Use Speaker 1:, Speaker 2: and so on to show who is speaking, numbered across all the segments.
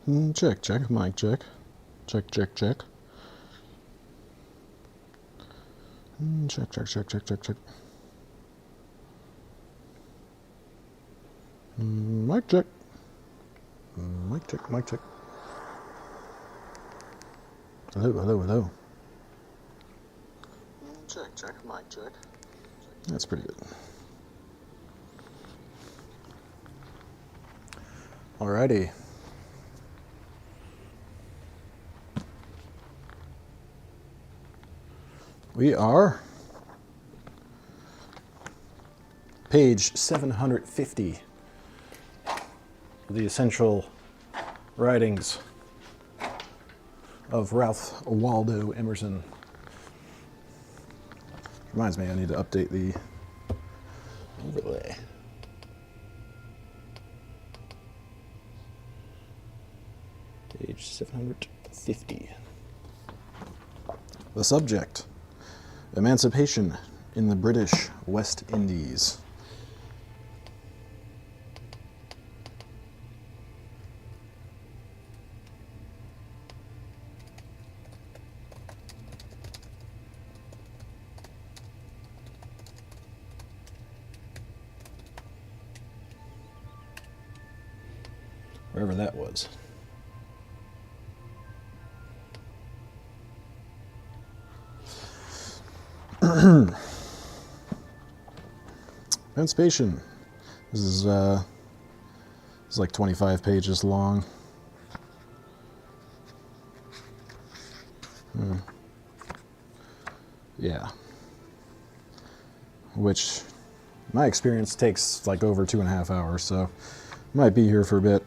Speaker 1: Check, check, mic check. Check, check, check. Check, check, check, check, check, check. Mic check. Mic check, mic check. Hello, hello, hello. Check, check, mic check. That's pretty good. Alrighty. We are page 750 of the essential writings of Ralph Waldo Emerson. Reminds me, I need to update the overlay. Page 750. The subject: Emancipation in the British West Indies. Wherever that was. Emancipation. This is like 25 pages long. Yeah. Which, my experience, takes like over 2.5 hours, so might be here for a bit.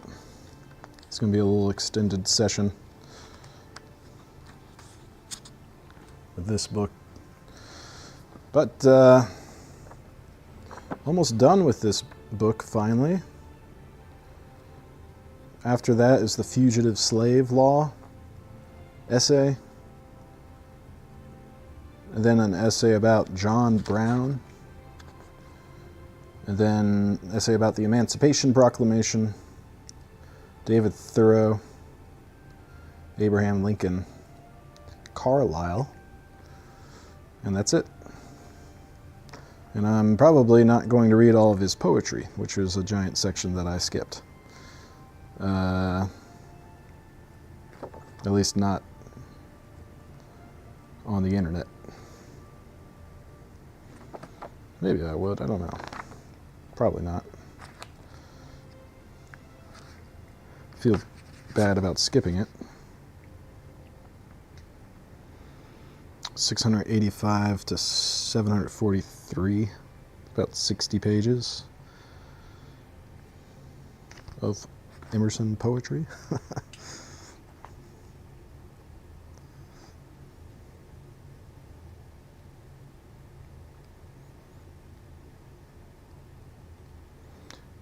Speaker 1: It's going to be a little extended session with this book. But almost done with this book, finally. After that is the Fugitive Slave Law essay. And then an essay about John Brown. And then an essay about the Emancipation Proclamation, David Thoreau, Abraham Lincoln, Carlyle, and that's it. And I'm probably not going to read all of his poetry, which was a giant section that I skipped. At least not on the internet. Maybe I would, I don't know. Probably not. Feel bad about skipping it. 685 to 743, about 60 pages of Emerson poetry.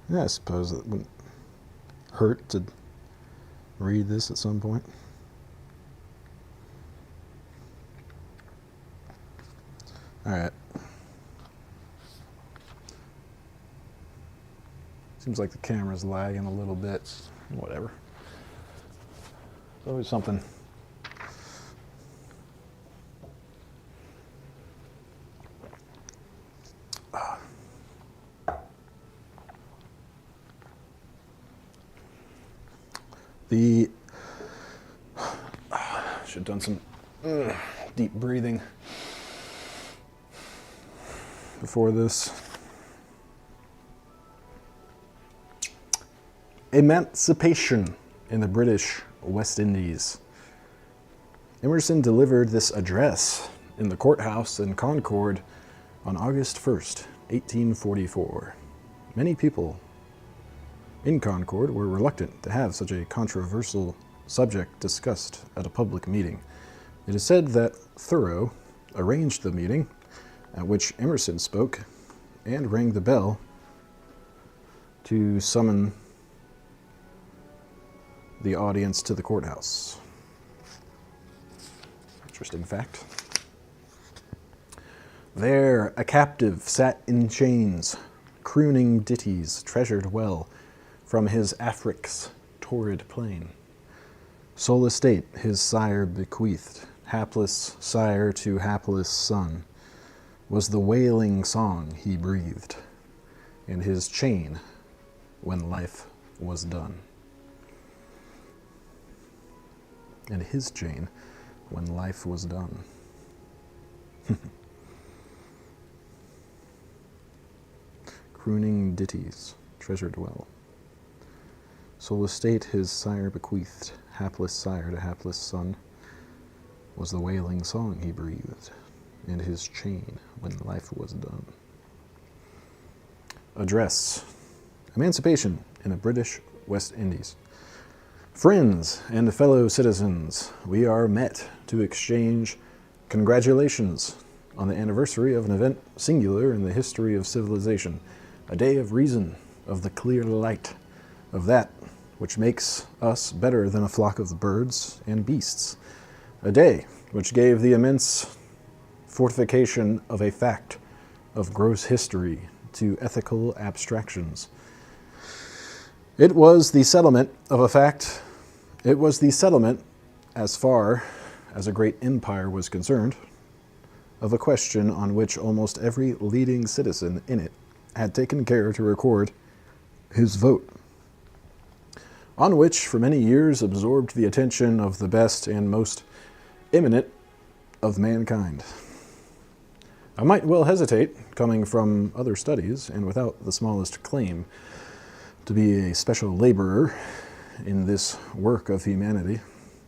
Speaker 1: Yeah, I suppose it wouldn't hurt to read this at some point. All right. Seems like the camera's lagging a little bit. Whatever. Always something. Should have done some deep breathing before this. Emancipation in the British West Indies. Emerson delivered this address in the courthouse in Concord on August 1st, 1844. Many people in Concord were reluctant to have such a controversial subject discussed at a public meeting. It is said that Thoreau arranged the meeting at which Emerson spoke and rang the bell to summon the audience to the courthouse. Interesting fact. There a captive sat in chains, crooning ditties treasured well from his Afric's torrid plain. Sole estate his sire bequeathed, hapless sire to hapless son, was the wailing song he breathed, and his chain when life was done. And his chain when life was done. Crooning ditties treasured well. Sole estate his sire bequeathed, hapless sire to hapless son, was the wailing song he breathed, and his chain when life was done. Address. Emancipation in the British West Indies. Friends and fellow citizens, we are met to exchange congratulations on the anniversary of an event singular in the history of civilization, a day of reason, of the clear light, of that which makes us better than a flock of birds and beasts, a day which gave the immense fortification of a fact, of gross history to ethical abstractions. It was the settlement of a fact. It was the settlement, as far as a great empire was concerned, of a question on which almost every leading citizen in it had taken care to record his vote, on which for many years absorbed the attention of the best and most eminent of mankind. I might well hesitate, coming from other studies and without the smallest claim to be a special laborer in this work of humanity,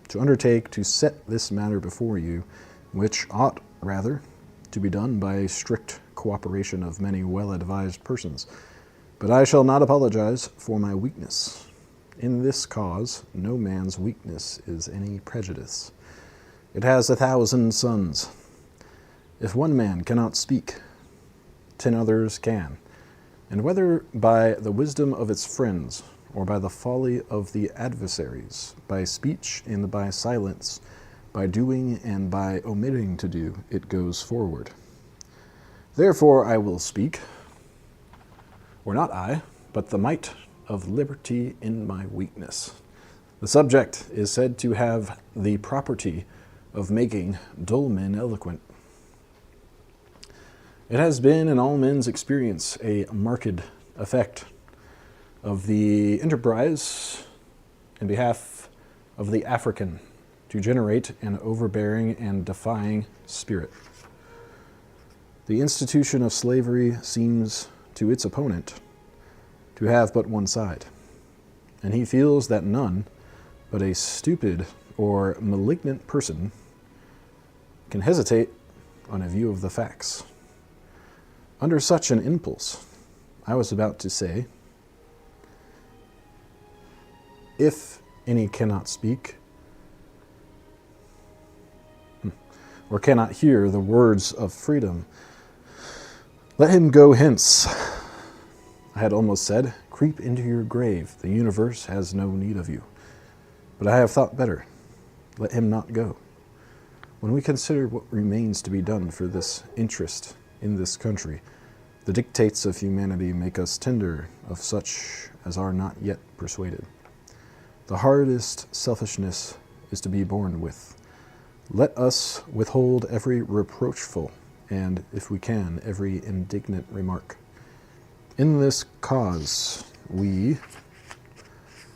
Speaker 1: to undertake to set this matter before you, which ought rather to be done by a strict cooperation of many well-advised persons. But I shall not apologize for my weakness. In this cause, no man's weakness is any prejudice. It has 1,000 sons. If one man cannot speak, 10 others can. And whether by the wisdom of its friends, or by the folly of the adversaries, by speech and by silence, by doing and by omitting to do, it goes forward. Therefore I will speak, or not I, but the might of liberty in my weakness. The subject is said to have the property of making dull men eloquent. It has been in all men's experience a marked effect of the enterprise in behalf of the African to generate an overbearing and defying spirit. The institution of slavery seems to its opponent to have but one side, and he feels that none but a stupid or malignant person can hesitate on a view of the facts. Under such an impulse, I was about to say, if any cannot speak, or cannot hear the words of freedom, let him go hence. I had almost said, creep into your grave, the universe has no need of you. But I have thought better, let him not go. When we consider what remains to be done for this interest in this country, the dictates of humanity make us tender of such as are not yet persuaded. The hardest selfishness is to be borne with. Let us withhold every reproachful and, if we can, every indignant remark. In this cause, we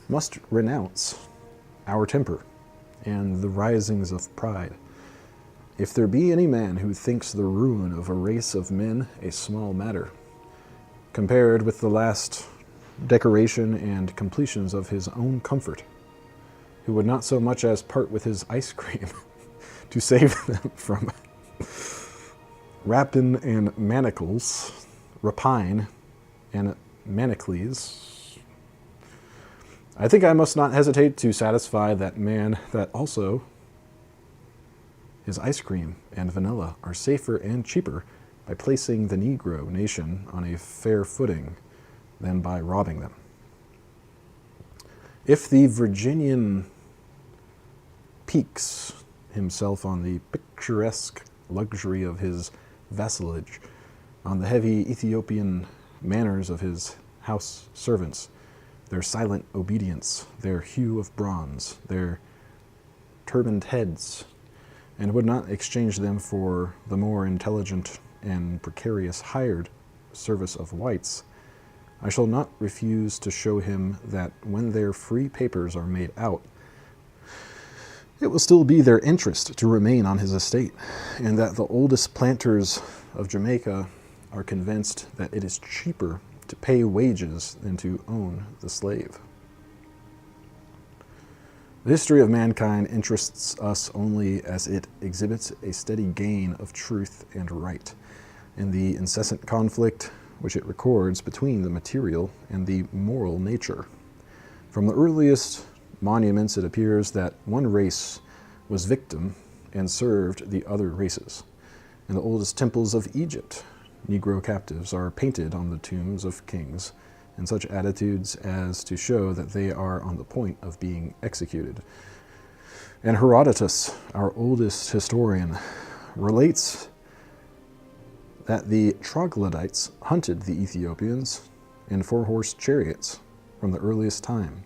Speaker 1: must renounce our temper and the risings of pride. If there be any man who thinks the ruin of a race of men a small matter, compared with the last decoration and completions of his own comfort, who would not so much as part with his ice cream to save them from rapine and manacles, rapine and manacles, I think I must not hesitate to satisfy that man that also his ice cream and vanilla are safer and cheaper by placing the Negro nation on a fair footing than by robbing them. If the Virginian piques himself on the picturesque luxury of his vassalage, on the heavy Ethiopian manners of his house servants, their silent obedience, their hue of bronze, their turbaned heads, and would not exchange them for the more intelligent and precarious hired service of whites, I shall not refuse to show him that when their free papers are made out, it will still be their interest to remain on his estate, and that the oldest planters of Jamaica are convinced that it is cheaper to pay wages than to own the slave. The history of mankind interests us only as it exhibits a steady gain of truth and right, in the incessant conflict which it records between the material and the moral nature. From the earliest monuments, it appears that one race was victim and served the other races. In the oldest temples of Egypt, Negro captives are painted on the tombs of kings in such attitudes as to show that they are on the point of being executed. And Herodotus, our oldest historian, relates that the troglodytes hunted the Ethiopians in four-horse chariots from the earliest time.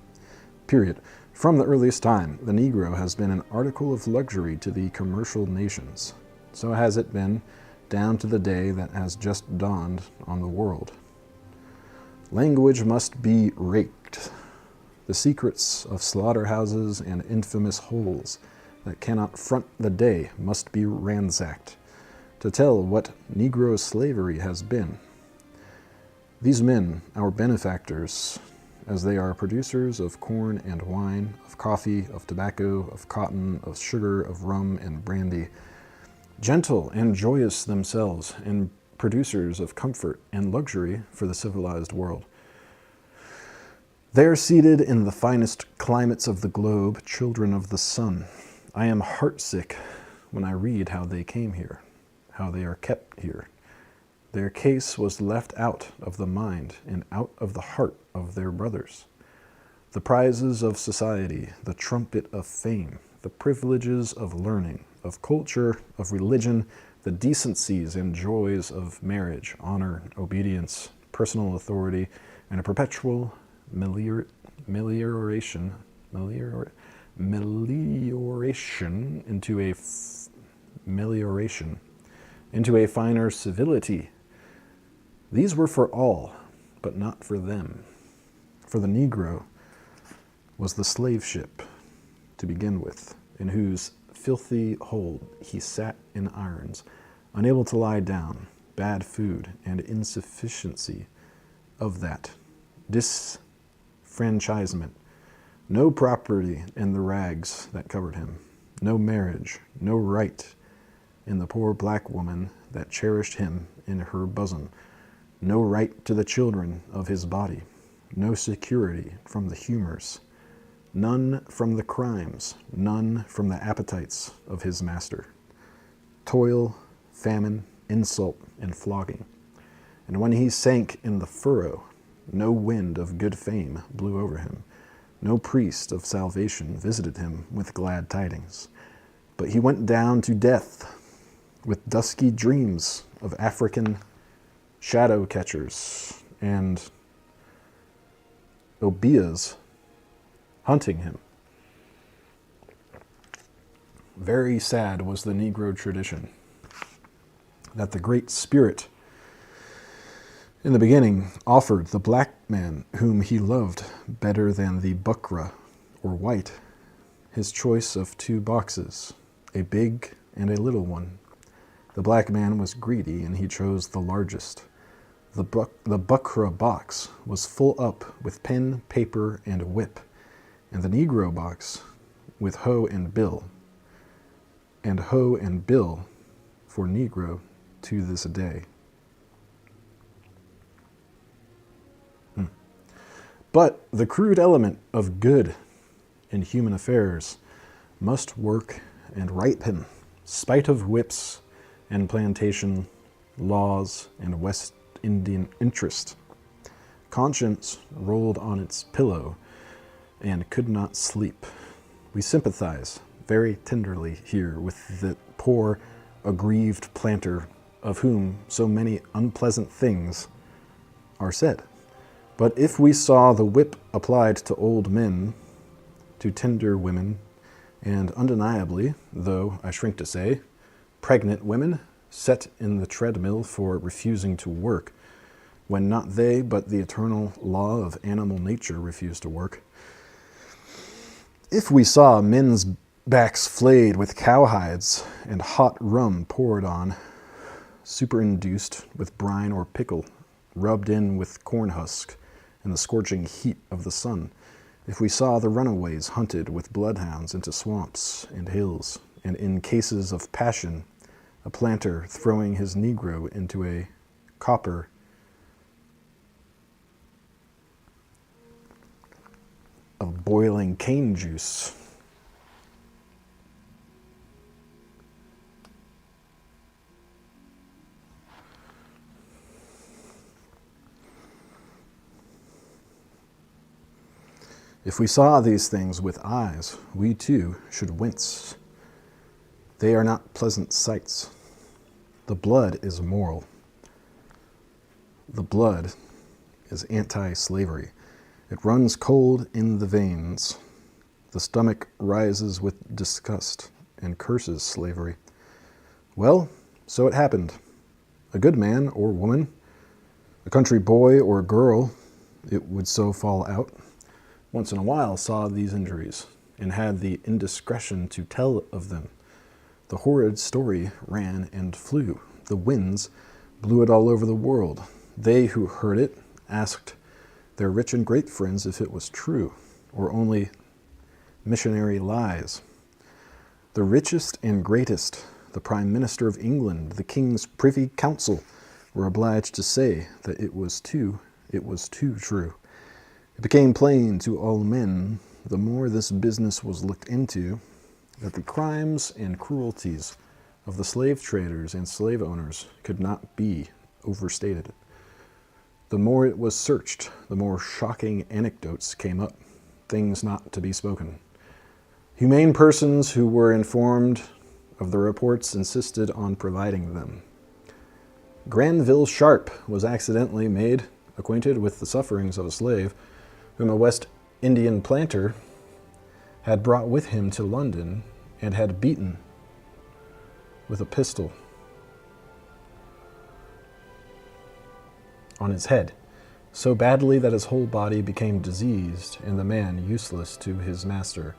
Speaker 1: Period. From the earliest time, the Negro has been an article of luxury to the commercial nations. So has it been down to the day that has just dawned on the world. Language must be raked. The secrets of slaughterhouses and infamous holes that cannot front the day must be ransacked, to tell what Negro slavery has been. These men, our benefactors, as they are producers of corn and wine, of coffee, of tobacco, of cotton, of sugar, of rum and brandy, gentle and joyous themselves, and producers of comfort and luxury for the civilized world. They are seated in the finest climates of the globe, children of the sun. I am heartsick when I read how they came here, how they are kept here. Their case was left out of the mind and out of the heart of their brothers. The prizes of society, the trumpet of fame, the privileges of learning, of culture, of religion, the decencies and joys of marriage, honor, obedience, personal authority, and a perpetual melioration into a finer civility. These were for all, but not for them. For the Negro was the slave ship, to begin with, in whose filthy hold he sat in irons, unable to lie down, bad food, and insufficiency of that disfranchisement, no property in the rags that covered him, no marriage, no right in the poor black woman that cherished him in her bosom, no right to the children of his body, no security from the humors, none from the crimes, none from the appetites of his master. Toil, famine, insult, and flogging. And when he sank in the furrow, no wind of good fame blew over him. No priest of salvation visited him with glad tidings. But he went down to death with dusky dreams of African shadow catchers and obeahs hunting him. Very sad was the Negro tradition that the Great Spirit in the beginning offered the black man whom he loved better than the buckra, or white, his choice of two boxes, a big and a little one. The black man was greedy and he chose the largest. The buckra box was full up with pen, paper, and whip, and the Negro box with hoe and bill for Negro to this day. But the crude element of good in human affairs must work and ripen, spite of whips and plantation laws and West Indian interest. Conscience rolled on its pillow and could not sleep. We sympathize very tenderly here with the poor, aggrieved planter of whom so many unpleasant things are said. But if we saw the whip applied to old men, to tender women, And undeniably, though I shrink to say, pregnant women set in the treadmill for refusing to work, when not they, but the eternal law of animal nature refuse to work. If we saw men's backs flayed with cowhides and hot rum poured on, superinduced with brine or pickle, rubbed in with corn husk in the scorching heat of the sun, if we saw the runaways hunted with bloodhounds into swamps and hills, and in cases of passion, a planter throwing his Negro into a copper of boiling cane juice, if we saw these things with eyes, we too should wince. They are not pleasant sights. The blood is moral. The blood is anti-slavery. It runs cold in the veins. The stomach rises with disgust and curses slavery. Well, so it happened. A good man or woman, a country boy or girl, it would so fall out, once in a while saw these injuries and had the indiscretion to tell of them. The horrid story ran and flew. The winds blew it all over the world. They who heard it asked their rich and great friends if it was true, or only missionary lies. The richest and greatest, the Prime Minister of England, the King's Privy Council, were obliged to say that it was too true. It became plain to all men, the more this business was looked into, that the crimes and cruelties of the slave traders and slave owners could not be overstated. The more it was searched, the more shocking anecdotes came up, things not to be spoken. Humane persons who were informed of the reports insisted on providing them. Granville Sharp was accidentally made acquainted with the sufferings of a slave whom a West Indian planter had brought with him to London and had beaten with a pistol on his head, so badly that his whole body became diseased, and the man useless to his master,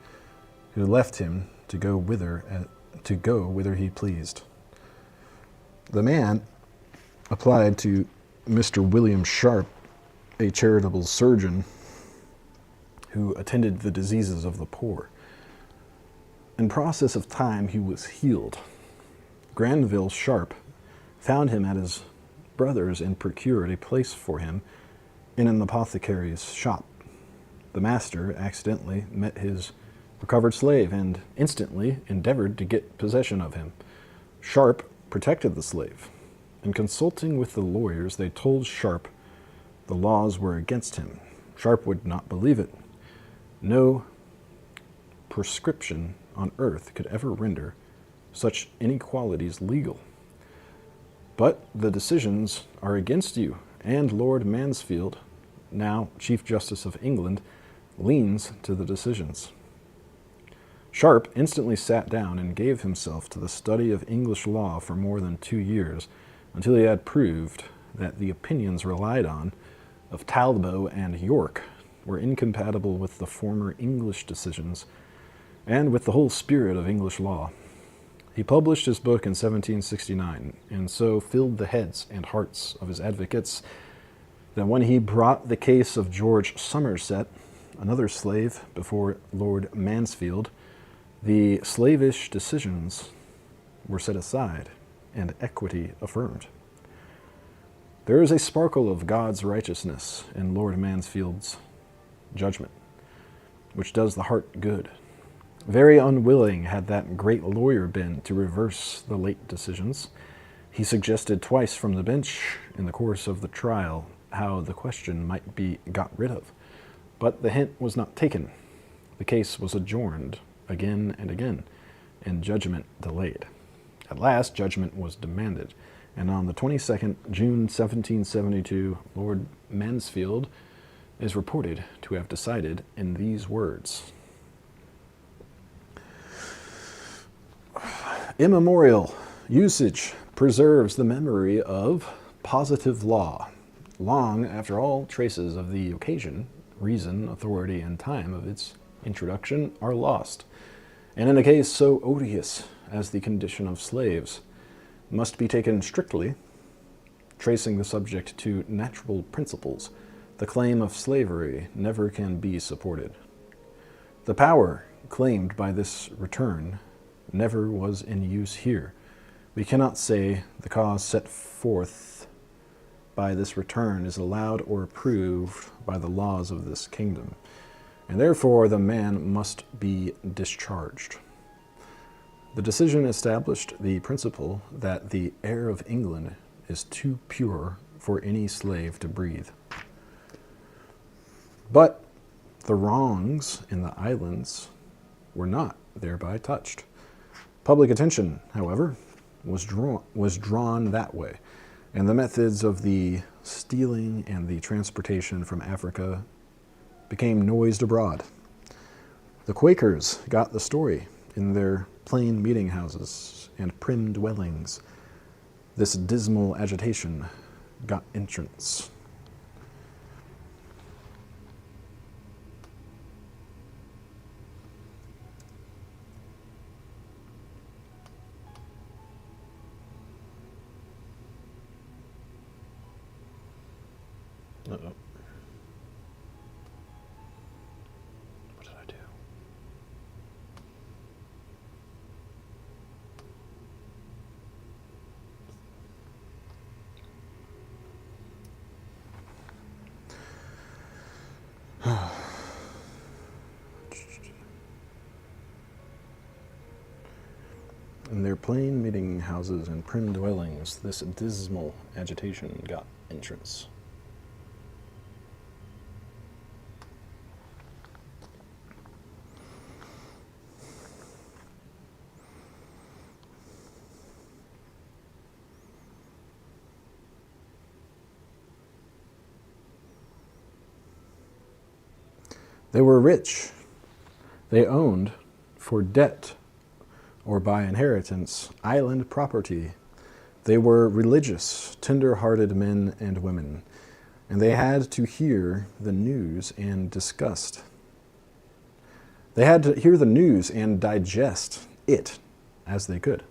Speaker 1: who left him to go whither he pleased. The man applied to Mr. William Sharp, a charitable surgeon, who attended the diseases of the poor. In process of time, he was healed. Granville Sharp found him at his brother's and procured a place for him in an apothecary's shop. The master accidentally met his recovered slave and instantly endeavored to get possession of him. Sharp protected the slave, and consulting with the lawyers, they told Sharp the laws were against him. Sharp would not believe it. No prescription on earth could ever render such inequalities legal. But the decisions are against you, and Lord Mansfield, now Chief Justice of England, leans to the decisions. Sharp instantly sat down and gave himself to the study of English law for more than 2 years, until he had proved that the opinions relied on of Talbot and York were incompatible with the former English decisions and with the whole spirit of English law. He published his book in 1769, and so filled the heads and hearts of his advocates that when he brought the case of George Somerset, another slave, before Lord Mansfield, the slavish decisions were set aside and equity affirmed. There is a sparkle of God's righteousness in Lord Mansfield's judgment, which does the heart good. Very unwilling had that great lawyer been to reverse the late decisions. He suggested twice from the bench in the course of the trial how the question might be got rid of, but the hint was not taken. The case was adjourned again and again, and judgment delayed. At last, judgment was demanded, and on the 22nd June 1772, Lord Mansfield is reported to have decided in these words: Immemorial usage preserves the memory of positive law, long after all traces of the occasion, reason, authority, and time of its introduction are lost, and in a case so odious as the condition of slaves, must be taken strictly, tracing the subject to natural principles, the claim of slavery never can be supported. The power claimed by this return never was in use here. We cannot say the cause set forth by this return is allowed or approved by the laws of this kingdom, and therefore the man must be discharged. The decision established the principle that the air of England is too pure for any slave to breathe. But the wrongs in the islands were not thereby touched. Public attention, however, was drawn that way, and the methods of the stealing and the transportation from Africa became noised abroad. The Quakers got the story in their plain meeting houses and prim dwellings. This dismal agitation got entrance. Uh-oh. What did I do? In their plain meeting houses and prim dwellings, this dismal agitation got entrance. They were rich. They owned, for debt or by inheritance, island property. They were religious, tender-hearted men and women, and they had to hear the news and disgust. They had to hear the news and digest it as they could.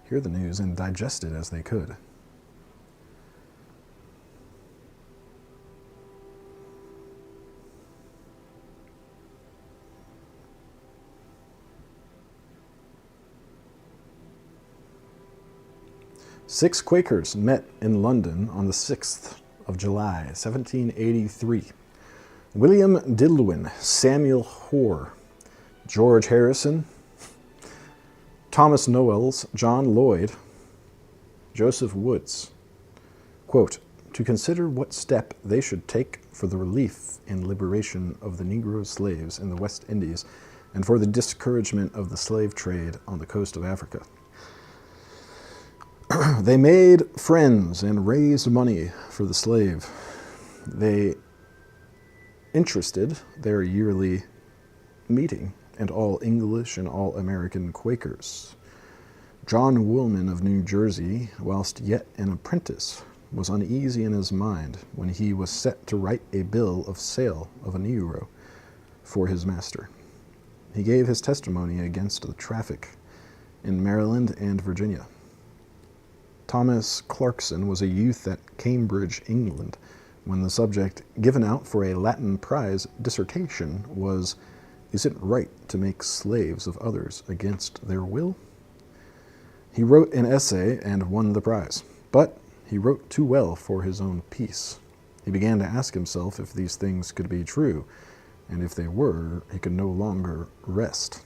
Speaker 1: Hear the news and digest it as they could. Six Quakers met in London on the 6th of July, 1783. William Dillwyn, Samuel Hoare, George Harrison, Thomas Noels, John Lloyd, Joseph Woods, quote, to consider what step they should take for the relief and liberation of the Negro slaves in the West Indies and for the discouragement of the slave trade on the coast of Africa. They made friends and raised money for the slave. They interested their yearly meeting and all English and all American Quakers. John Woolman of New Jersey, whilst yet an apprentice, was uneasy in his mind when he was set to write a bill of sale of a Negro for his master. He gave his testimony against the traffic in Maryland and Virginia. Thomas Clarkson was a youth at Cambridge, England, when the subject given out for a Latin prize dissertation was, "Is it right to make slaves of others against their will?" He wrote an essay and won the prize, but he wrote too well for his own peace. He began to ask himself if these things could be true, and if they were, he could no longer rest.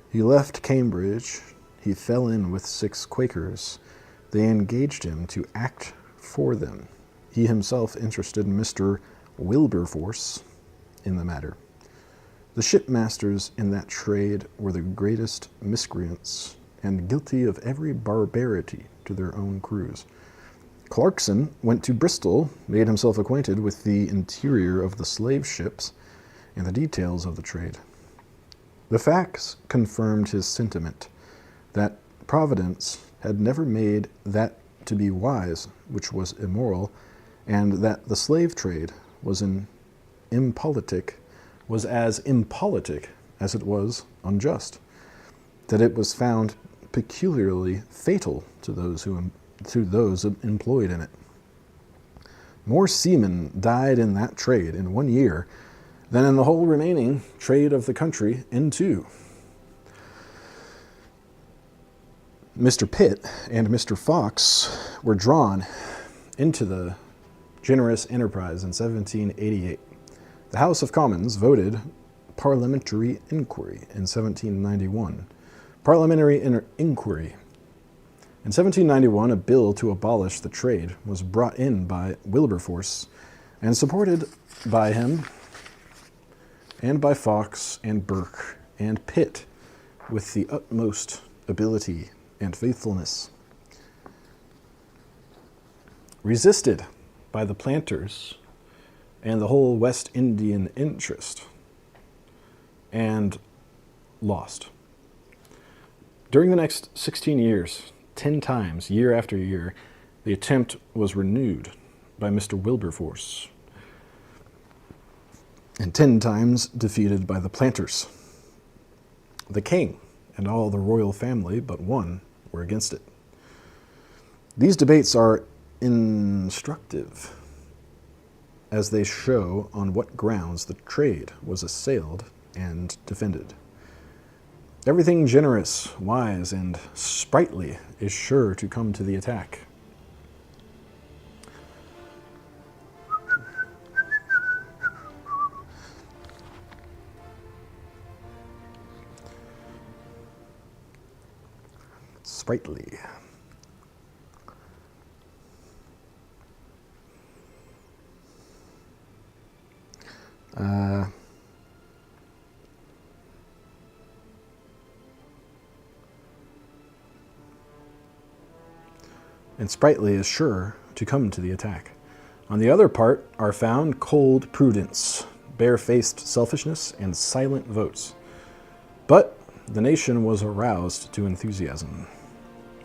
Speaker 1: He left Cambridge. He fell in with 6 Quakers. They engaged him to act for them. He himself interested Mr. Wilberforce in the matter. The shipmasters in that trade were the greatest miscreants and guilty of every barbarity to their own crews. Clarkson went to Bristol, made himself acquainted with the interior of the slave ships and the details of the trade. The facts confirmed his sentiment that Providence had never made that to be wise which was immoral, and that the slave trade was as impolitic as it was unjust, that it was found peculiarly fatal to those employed in it. More seamen died in that trade in 1 year than in the whole remaining trade of the country in 2. Mr. Pitt and Mr. Fox were drawn into the generous enterprise in 1788. The House of Commons voted parliamentary inquiry in 1791. In 1791, a bill to abolish the trade was brought in by Wilberforce and supported by him and by Fox and Burke and Pitt with the utmost ability and faithfulness. Resisted by the planters and the whole West Indian interest, and lost. During the next 16 years, 10 times, year after year, the attempt was renewed by Mr. Wilberforce, and 10 times defeated by the planters. The king and all the royal family but one were against it. These debates are instructive, as they show on what grounds the trade was assailed and defended. Everything generous, wise, and sprightly is sure to come to the attack. Sprightly. And sprightly is sure to come to the attack. On the other part are found cold prudence, bare-faced selfishness, and silent votes. But the nation was aroused to enthusiasm.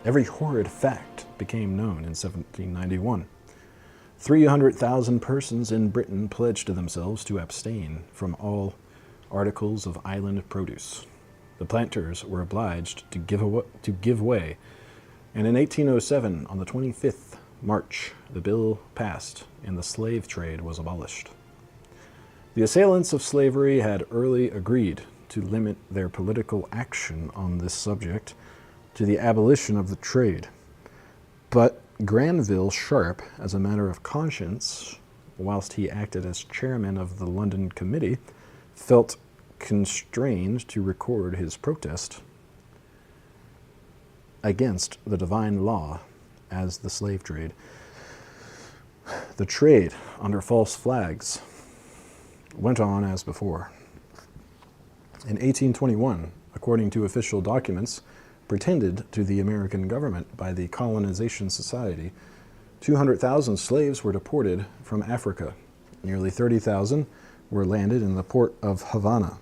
Speaker 1: Every horrid fact became known in 1791. 300,000 persons in Britain pledged themselves to abstain from all articles of island produce. The planters were obliged to give way, and in 1807, on the 25th March, the bill passed and the slave trade was abolished. The assailants of slavery had early agreed to limit their political action on this subject to the abolition of the trade. But Granville Sharp, as a matter of conscience, whilst he acted as chairman of the London Committee, felt constrained to record his protest against the divine law as the slave trade. The trade under false flags went on as before. In 1821, according to official documents pretended to the American government by the Colonization Society, 200,000 slaves were deported from Africa. Nearly 30,000 were landed in the port of Havana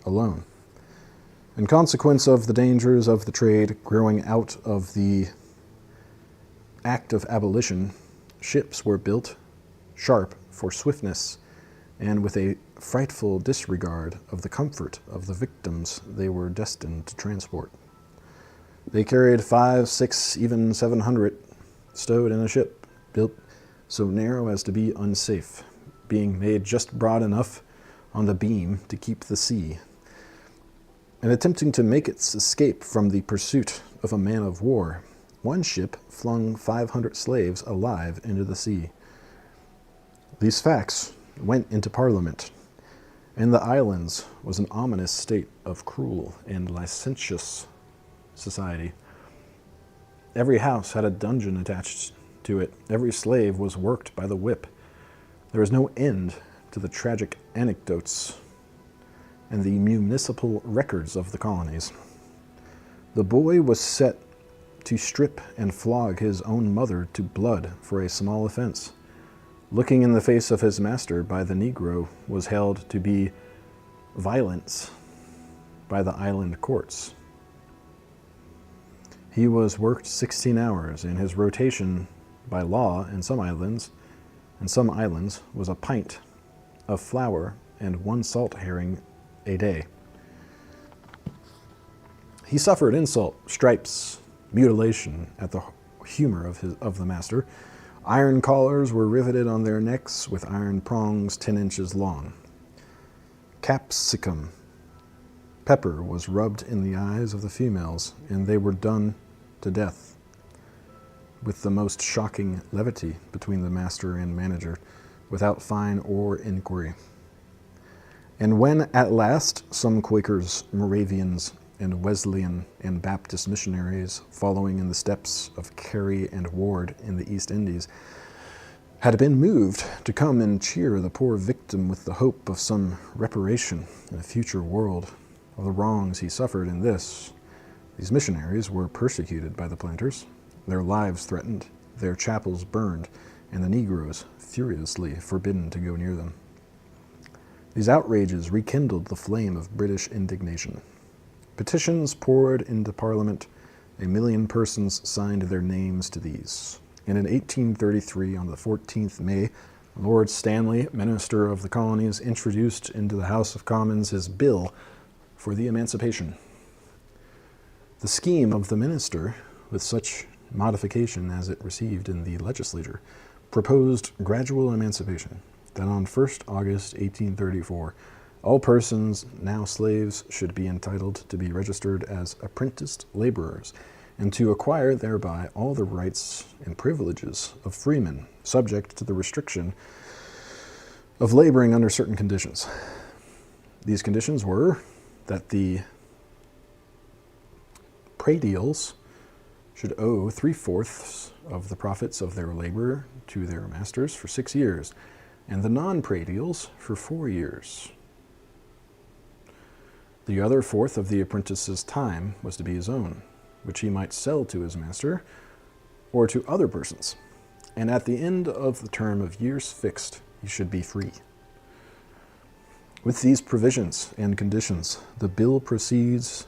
Speaker 1: alone. In consequence of the dangers of the trade growing out of the act of abolition, ships were built sharp for swiftness and with a frightful disregard of the comfort of the victims they were destined to transport. They carried 500, 600, even 700 stowed in a ship built so narrow as to be unsafe, being made just broad enough on the beam to keep the sea. And attempting to make its escape from the pursuit of a man of war, one ship flung 500 slaves alive into the sea. These facts went into Parliament, and the islands was an ominous state of cruel and licentious society. Every house had a dungeon attached to it. Every slave was worked by the whip. There was no end to the tragic anecdotes and the municipal records of the colonies. The boy was set to strip and flog his own mother to blood for a small offense. Looking in the face of his master by the Negro was held to be violence by the island courts. He was worked 16 hours, and his rotation by law in some islands was a pint of flour and 1 salt herring a day. He suffered insult, stripes, mutilation at the humor of the master. Iron collars were riveted on their necks with iron prongs 10 inches long. Capsicum, pepper, was rubbed in the eyes of the females, and they were done to death with the most shocking levity between the master and manager, without fine or inquiry. And when at last some Quakers, Moravians, and Wesleyan and Baptist missionaries, following in the steps of Carey and Ward in the East Indies, had been moved to come and cheer the poor victim with the hope of some reparation in a future world of the wrongs he suffered in this, these missionaries were persecuted by the planters, their lives threatened, their chapels burned, and the Negroes furiously forbidden to go near them. These outrages rekindled the flame of British indignation. Petitions poured into Parliament. 1 million persons signed their names to these. And in 1833, on the 14th May, Lord Stanley, Minister of the Colonies, introduced into the House of Commons his bill for the Emancipation. The scheme of the minister, with such modification as it received in the legislature, proposed gradual emancipation, that on 1st August 1834, all persons now slaves should be entitled to be registered as apprenticed laborers, and to acquire thereby all the rights and privileges of freemen, subject to the restriction of laboring under certain conditions. These conditions were that the praedials should owe 3/4 of the profits of their labor to their masters for 6 years, and the non-praedials for 4 years. The other 1/4 of the apprentice's time was to be his own, which he might sell to his master or to other persons, and at the end of the term of years fixed, he should be free. With these provisions and conditions, the bill proceeds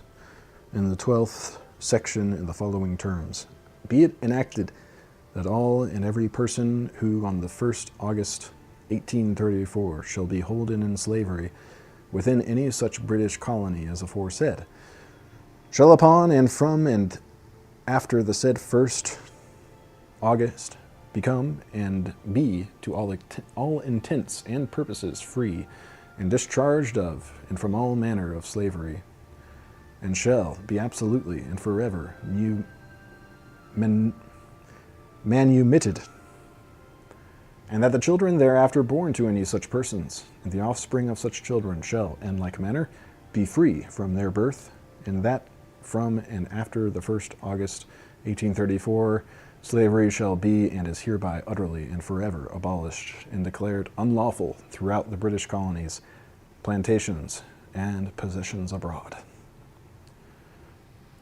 Speaker 1: in the 12th section in the following terms. Be it enacted that all and every person who on the 1st August 1834 shall be holden in slavery within any such British colony as aforesaid, shall upon and from and after the said 1st August become and be to all intents and purposes free and discharged of and from all manner of slavery, and shall be absolutely and forever manumitted, and that the children thereafter born to any such persons, and the offspring of such children, shall, in like manner, be free from their birth, and that from and after the 1st August 1834, slavery shall be and is hereby utterly and forever abolished and declared unlawful throughout the British colonies, plantations, and possessions abroad.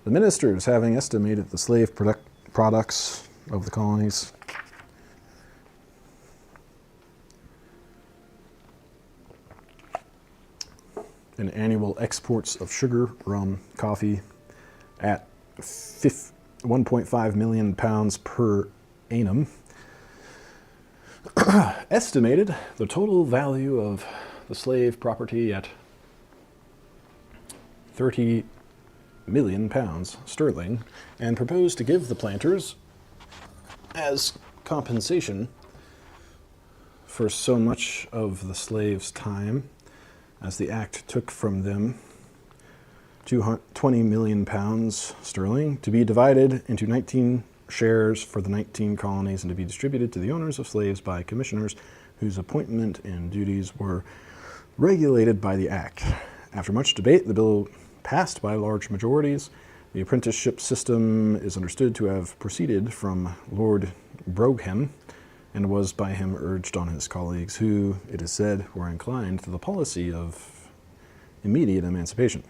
Speaker 1: The ministers, having estimated the slave products of the colonies, and annual exports of sugar, rum, coffee at 1.5 million pounds per annum, estimated the total value of the slave property at 30 million pounds sterling, and proposed to give the planters as compensation for so much of the slaves' time as the act took from them 20 million pounds sterling, to be divided into 19 shares for the 19 colonies and to be distributed to the owners of slaves by commissioners whose appointment and duties were regulated by the act. After much debate, the bill passed by large majorities. The apprenticeship system is understood to have proceeded from Lord Brougham, and was by him urged on his colleagues, who, it is said, were inclined to the policy of immediate emancipation.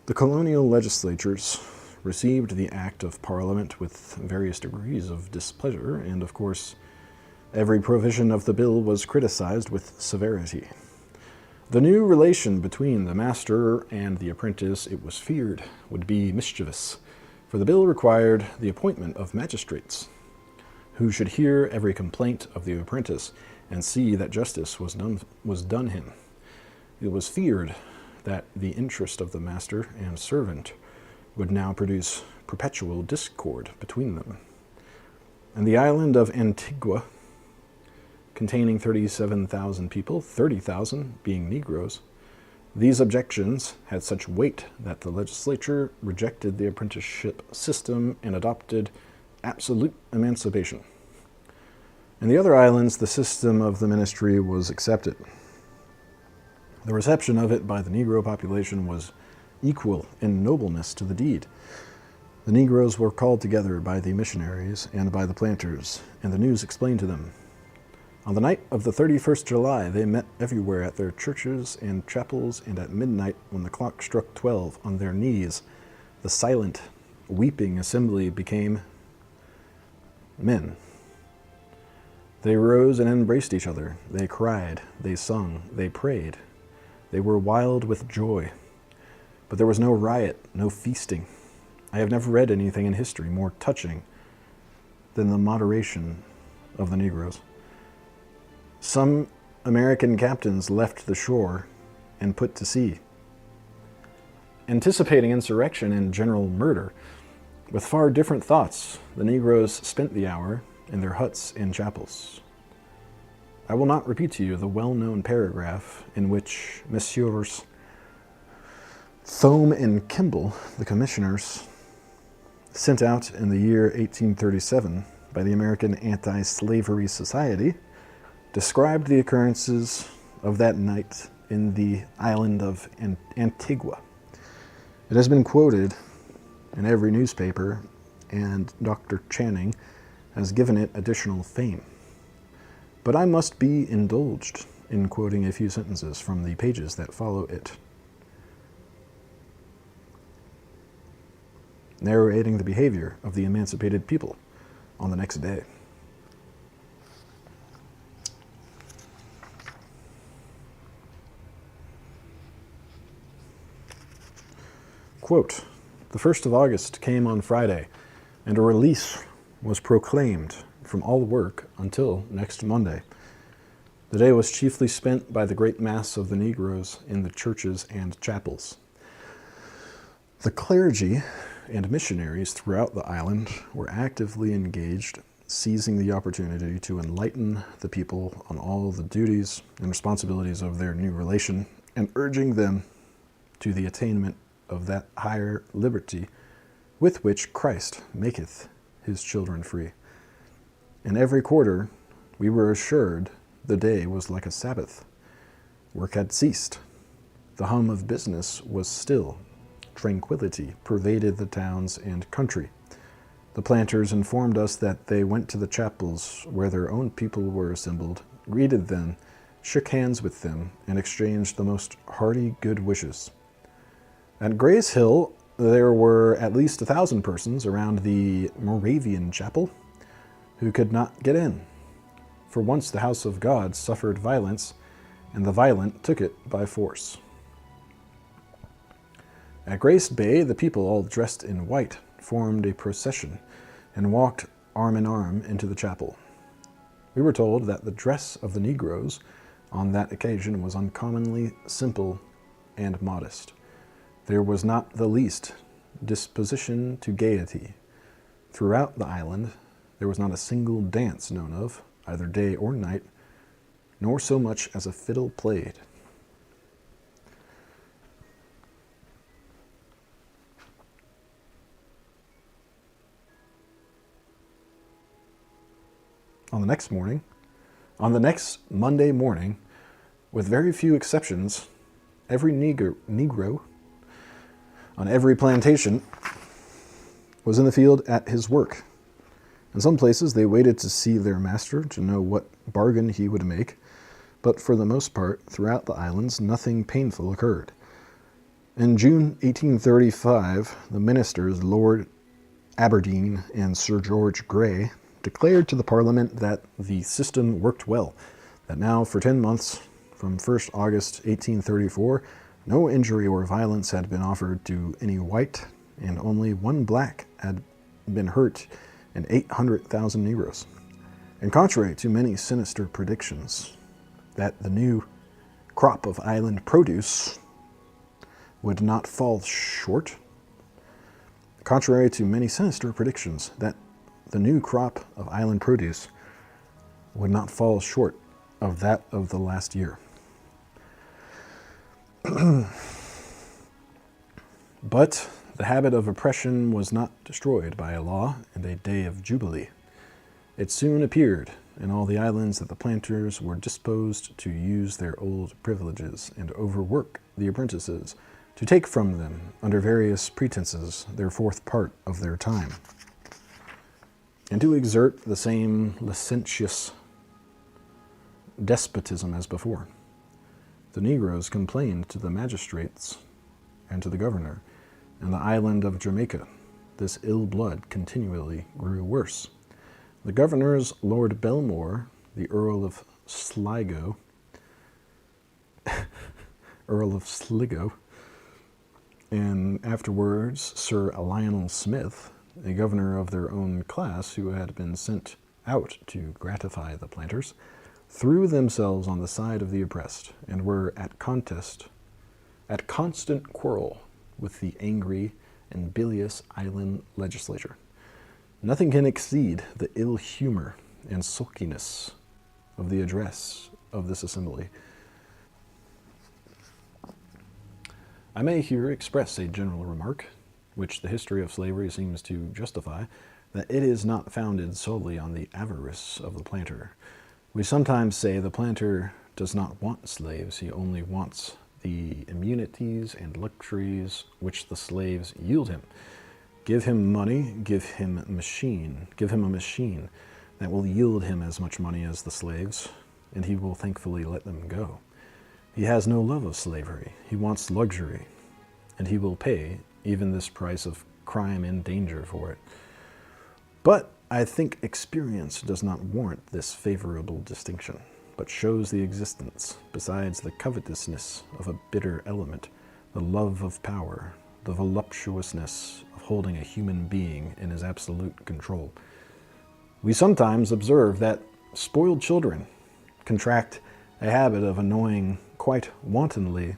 Speaker 1: The colonial legislatures received the Act of Parliament with various degrees of displeasure, and of course, every provision of the bill was criticized with severity. The new relation between the master and the apprentice, it was feared, would be mischievous, for the bill required the appointment of magistrates, who should hear every complaint of the apprentice and see that justice was done him. It was feared that the interest of the master and servant would now produce perpetual discord between them. And the island of Antigua, containing 37,000 people, 30,000 being Negroes, these objections had such weight that the legislature rejected the apprenticeship system and adopted absolute emancipation. In the other islands, the system of the ministry was accepted. The reception of it by the Negro population was equal in nobleness to the deed. The Negroes were called together by the missionaries and by the planters, and the news explained to them. On the night of the 31st July, they met everywhere at their churches and chapels, and at midnight, when the clock struck 12, on their knees, the silent, weeping assembly became men. They rose and embraced each other. They cried, they sung, they prayed. They were wild with joy. But there was no riot, no feasting. I have never read anything in history more touching than the moderation of the Negroes. Some American captains left the shore and put to sea, anticipating insurrection and general murder. With far different thoughts, the Negroes spent the hour in their huts and chapels. I will not repeat to you the well-known paragraph in which Messrs. Thome and Kimball, the commissioners, sent out in the year 1837 by the American Anti-Slavery Society, described the occurrences of that night in the island of Antigua. It has been quoted in every newspaper, and Dr. Channing has given it additional fame. But I must be indulged in quoting a few sentences from the pages that follow it, narrating the behavior of the emancipated people on the next day. Quote, "The 1st of August came on Friday, and a release was proclaimed from all work until next Monday. The day was chiefly spent by the great mass of the Negroes in the churches and chapels. The clergy and missionaries throughout the island were actively engaged, seizing the opportunity to enlighten the people on all the duties and responsibilities of their new relation, and urging them to the attainment of that higher liberty with which Christ maketh his children free. In every quarter we were assured the day was like a Sabbath. Work had ceased. The hum of business was still. Tranquility pervaded the towns and country. The planters informed us that they went to the chapels where their own people were assembled, greeted them, shook hands with them, and exchanged the most hearty good wishes. At Grace Hill, there were at least 1,000 persons around the Moravian chapel who could not get in. For once the house of God suffered violence, and the violent took it by force. At Grace Bay, the people, all dressed in white, formed a procession and walked arm in arm into the chapel. We were told that the dress of the Negroes on that occasion was uncommonly simple and modest. There was not the least disposition to gaiety. Throughout the island, there was not a single dance known of, either day or night, nor so much as a fiddle played. On the next Monday morning, with very few exceptions, every Negro on every plantation was in the field at his work. In some places they waited to see their master to know what bargain he would make, but for the most part, throughout the islands, nothing painful occurred. In June 1835, the ministers, Lord Aberdeen and Sir George Grey, declared to the Parliament that the system worked well, that now for 10 months, from 1st August 1834, no injury or violence had been offered to any white, and only one black had been hurt and 800,000 Negroes. And contrary to many sinister predictions that the new crop of island produce would not fall short, contrary to many sinister predictions that the new crop of island produce would not fall short of that of the last year. But the habit of oppression was not destroyed by a law and a day of jubilee. It soon appeared in all the islands that the planters were disposed to use their old privileges and overwork the apprentices, to take from them, under various pretenses, their fourth part of their time, and to exert the same licentious despotism as before. The Negroes complained to the magistrates and to the governor. In the island of Jamaica, this ill blood continually grew worse. The governors, Lord Belmore, the Earl of Sligo, and afterwards Sir Lionel Smith, a governor of their own class who had been sent out to gratify the planters, threw themselves on the side of the oppressed, and were at constant quarrel with the angry and bilious island legislature. Nothing can exceed the ill humor and sulkiness of the address of this assembly. I may here express a general remark, which the history of slavery seems to justify, that it is not founded solely on the avarice of the planter. We sometimes say the planter does not want slaves, he only wants the immunities and luxuries which the slaves yield him. Give him money, give him a machine that will yield him as much money as the slaves, and he will thankfully let them go. He has no love of slavery. He wants luxury, and he will pay even this price of crime and danger for it. But I think experience does not warrant this favorable distinction, but shows the existence, besides the covetousness, of a bitter element, the love of power, the voluptuousness of holding a human being in his absolute control. We sometimes observe that spoiled children contract a habit of annoying quite wantonly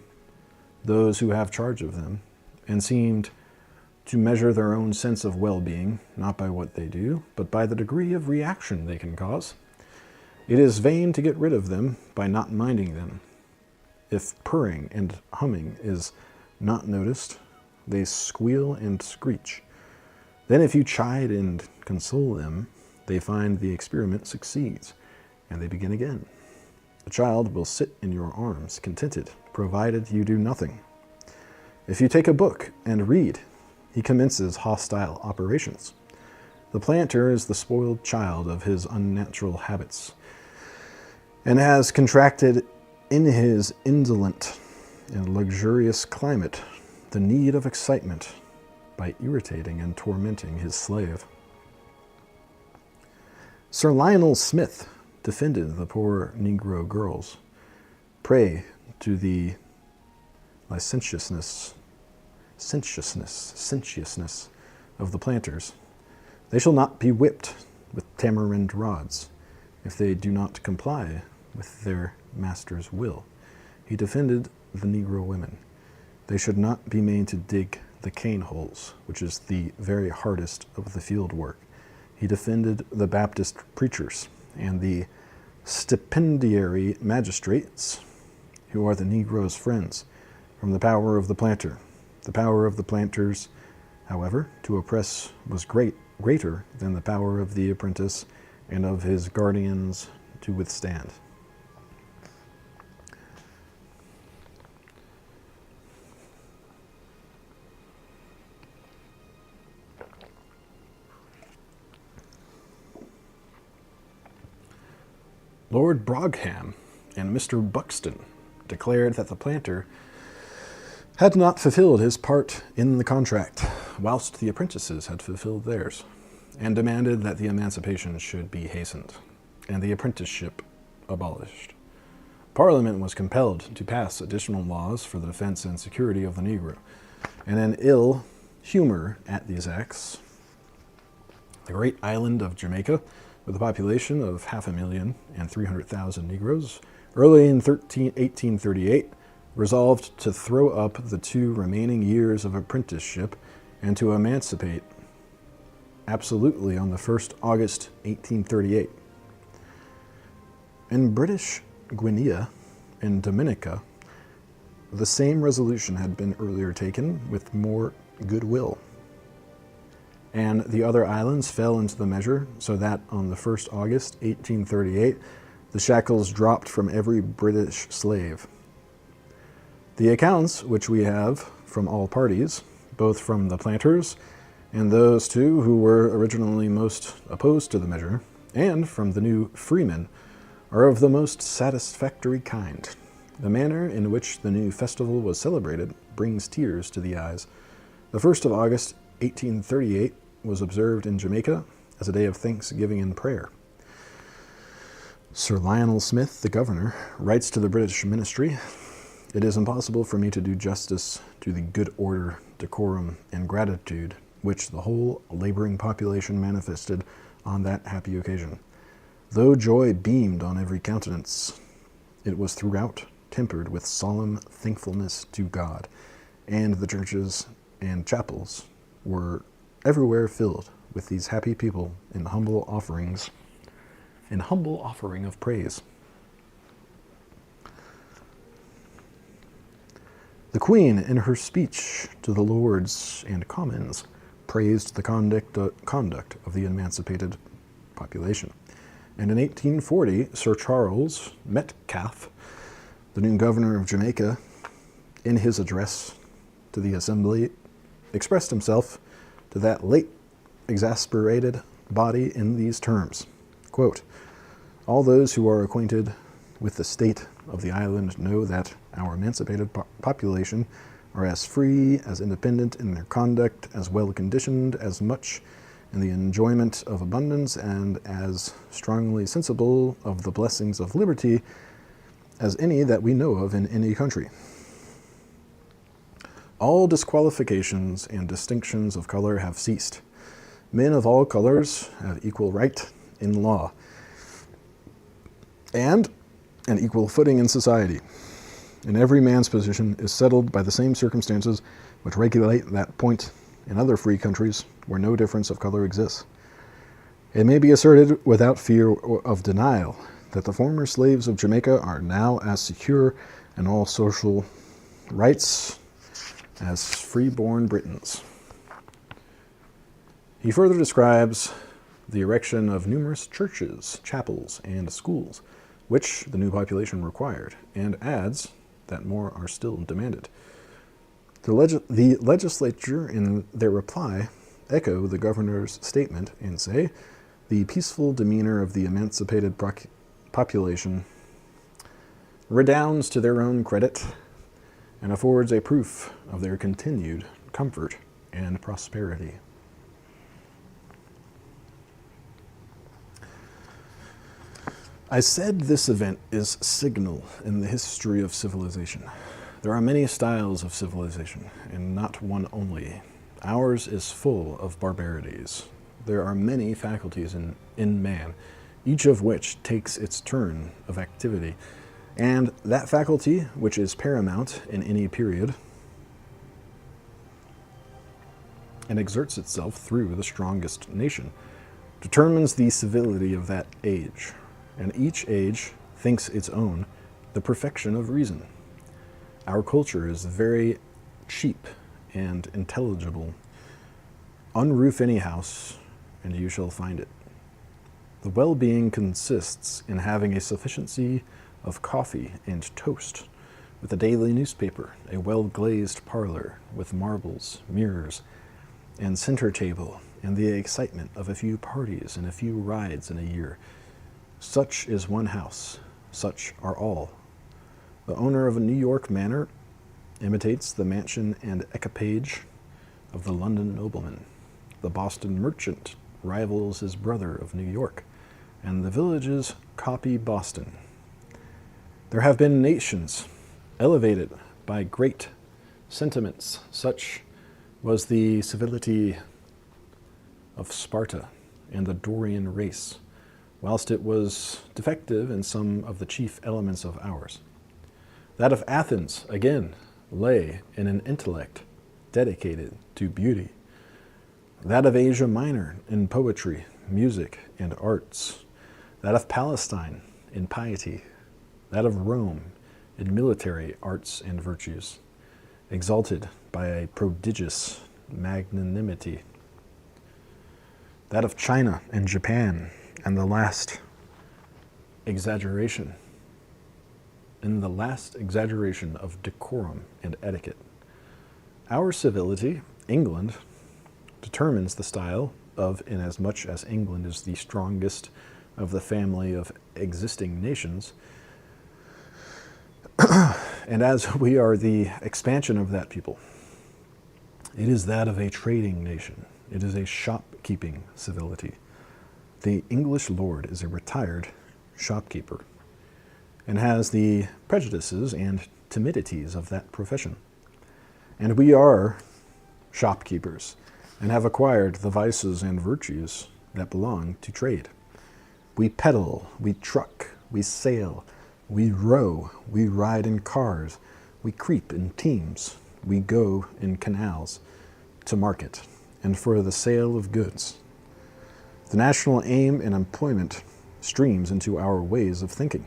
Speaker 1: those who have charge of them, and seemed to measure their own sense of well-being, not by what they do, but by the degree of reaction they can cause. It is vain to get rid of them by not minding them. If purring and humming is not noticed, they squeal and screech. Then if you chide and console them, they find the experiment succeeds, and they begin again. The child will sit in your arms, contented, provided you do nothing. If you take a book and read, he commences hostile operations. The planter is the spoiled child of his unnatural habits, and has contracted in his indolent and luxurious climate the need of excitement by irritating and tormenting his slave. Sir Lionel Smith defended the poor Negro girls, prey to the licentiousness of the planters. They shall not be whipped with tamarind rods if they do not comply with their master's will. He defended the Negro women. They should not be made to dig the cane holes, which is the very hardest of the field work. He defended the Baptist preachers and the stipendiary magistrates, who are the Negro's friends, from the power of the planter. The power of the planters, however, to oppress was greater than the power of the apprentice and of his guardians to withstand. Lord Brogham and Mr. Buxton declared that the planter had not fulfilled his part in the contract, whilst the apprentices had fulfilled theirs, and demanded that the emancipation should be hastened, and the apprenticeship abolished. Parliament was compelled to pass additional laws for the defense and security of the Negro, and in ill humor at these acts, the great island of Jamaica, with a population of 500,300,000 Negroes, early in 1838, resolved to throw up the 2 remaining years of apprenticeship and to emancipate absolutely on the 1st August 1838. In British Guinea and Dominica, the same resolution had been earlier taken with more goodwill, and the other islands fell into the measure, so that on the 1st August 1838, the shackles dropped from every British slave. The accounts which we have from all parties, both from the planters and those too who were originally most opposed to the measure, and from the new freemen, are of the most satisfactory kind. The manner in which the new festival was celebrated brings tears to the eyes. The 1st of August, 1838, was observed in Jamaica as a day of thanksgiving and prayer. Sir Lionel Smith, the governor, writes to the British ministry, "It is impossible for me to do justice to the good order, decorum, and gratitude which the whole laboring population manifested on that happy occasion. Though joy beamed on every countenance, it was throughout tempered with solemn thankfulness to God, and the churches and chapels were everywhere filled with these happy people in humble offering of praise." The Queen, in her speech to the Lords and Commons, praised the conduct of the emancipated population. And in 1840, Sir Charles Metcalfe, the new governor of Jamaica, in his address to the Assembly, expressed himself to that late exasperated body in these terms, quote, "All those who are acquainted with the state of the island know that our emancipated population are as free, as independent in their conduct, as well conditioned, as much in the enjoyment of abundance, and as strongly sensible of the blessings of liberty as any that we know of in any country. All disqualifications and distinctions of color have ceased. Men of all colors have equal right in law and an equal footing in society, and every man's position is settled by the same circumstances which regulate that point in other free countries where no difference of color exists. It may be asserted without fear of denial that the former slaves of Jamaica are now as secure in all social rights as free-born Britons." He further describes the erection of numerous churches, chapels, and schools, which the new population required, and adds that more are still demanded. The legislature, in their reply, echo the governor's statement and say, "The peaceful demeanor of the emancipated population redounds to their own credit and affords a proof of their continued comfort and prosperity." I said this event is signal in the history of civilization. There are many styles of civilization, and not one only. Ours is full of barbarities. There are many faculties in man, each of which takes its turn of activity, and that faculty, which is paramount in any period, and exerts itself through the strongest nation, determines the civility of that age, and each age thinks its own the perfection of reason. Our culture is very cheap and intelligible. Unroof any house, and you shall find it. The well-being consists in having a sufficiency of coffee and toast, with a daily newspaper, a well-glazed parlor with marbles, mirrors, and center table, and the excitement of a few parties and a few rides in a year. Such is one house, such are all. The owner of a New York manor imitates the mansion and equipage of the London nobleman. The Boston merchant rivals his brother of New York, and the villages copy Boston. There have been nations elevated by great sentiments. Such was the civility of Sparta and the Dorian race, whilst it was defective in some of the chief elements of ours. That of Athens, again, lay in an intellect dedicated to beauty. That of Asia Minor in poetry, music, and arts. That of Palestine in piety. That of Rome in military arts and virtues, exalted by a prodigious magnanimity. That of China and Japan, and the last exaggeration of decorum and etiquette. Our civility, England, determines the style of, inasmuch as England is the strongest of the family of existing nations, and as we are the expansion of that people. It is that of a trading nation. It is a shopkeeping civility. The English lord is a retired shopkeeper and has the prejudices and timidities of that profession. And we are shopkeepers and have acquired the vices and virtues that belong to trade. We peddle, we truck, we sail, we row, we ride in cars, we creep in teams, we go in canals to market and for the sale of goods. The national aim and employment streams into our ways of thinking,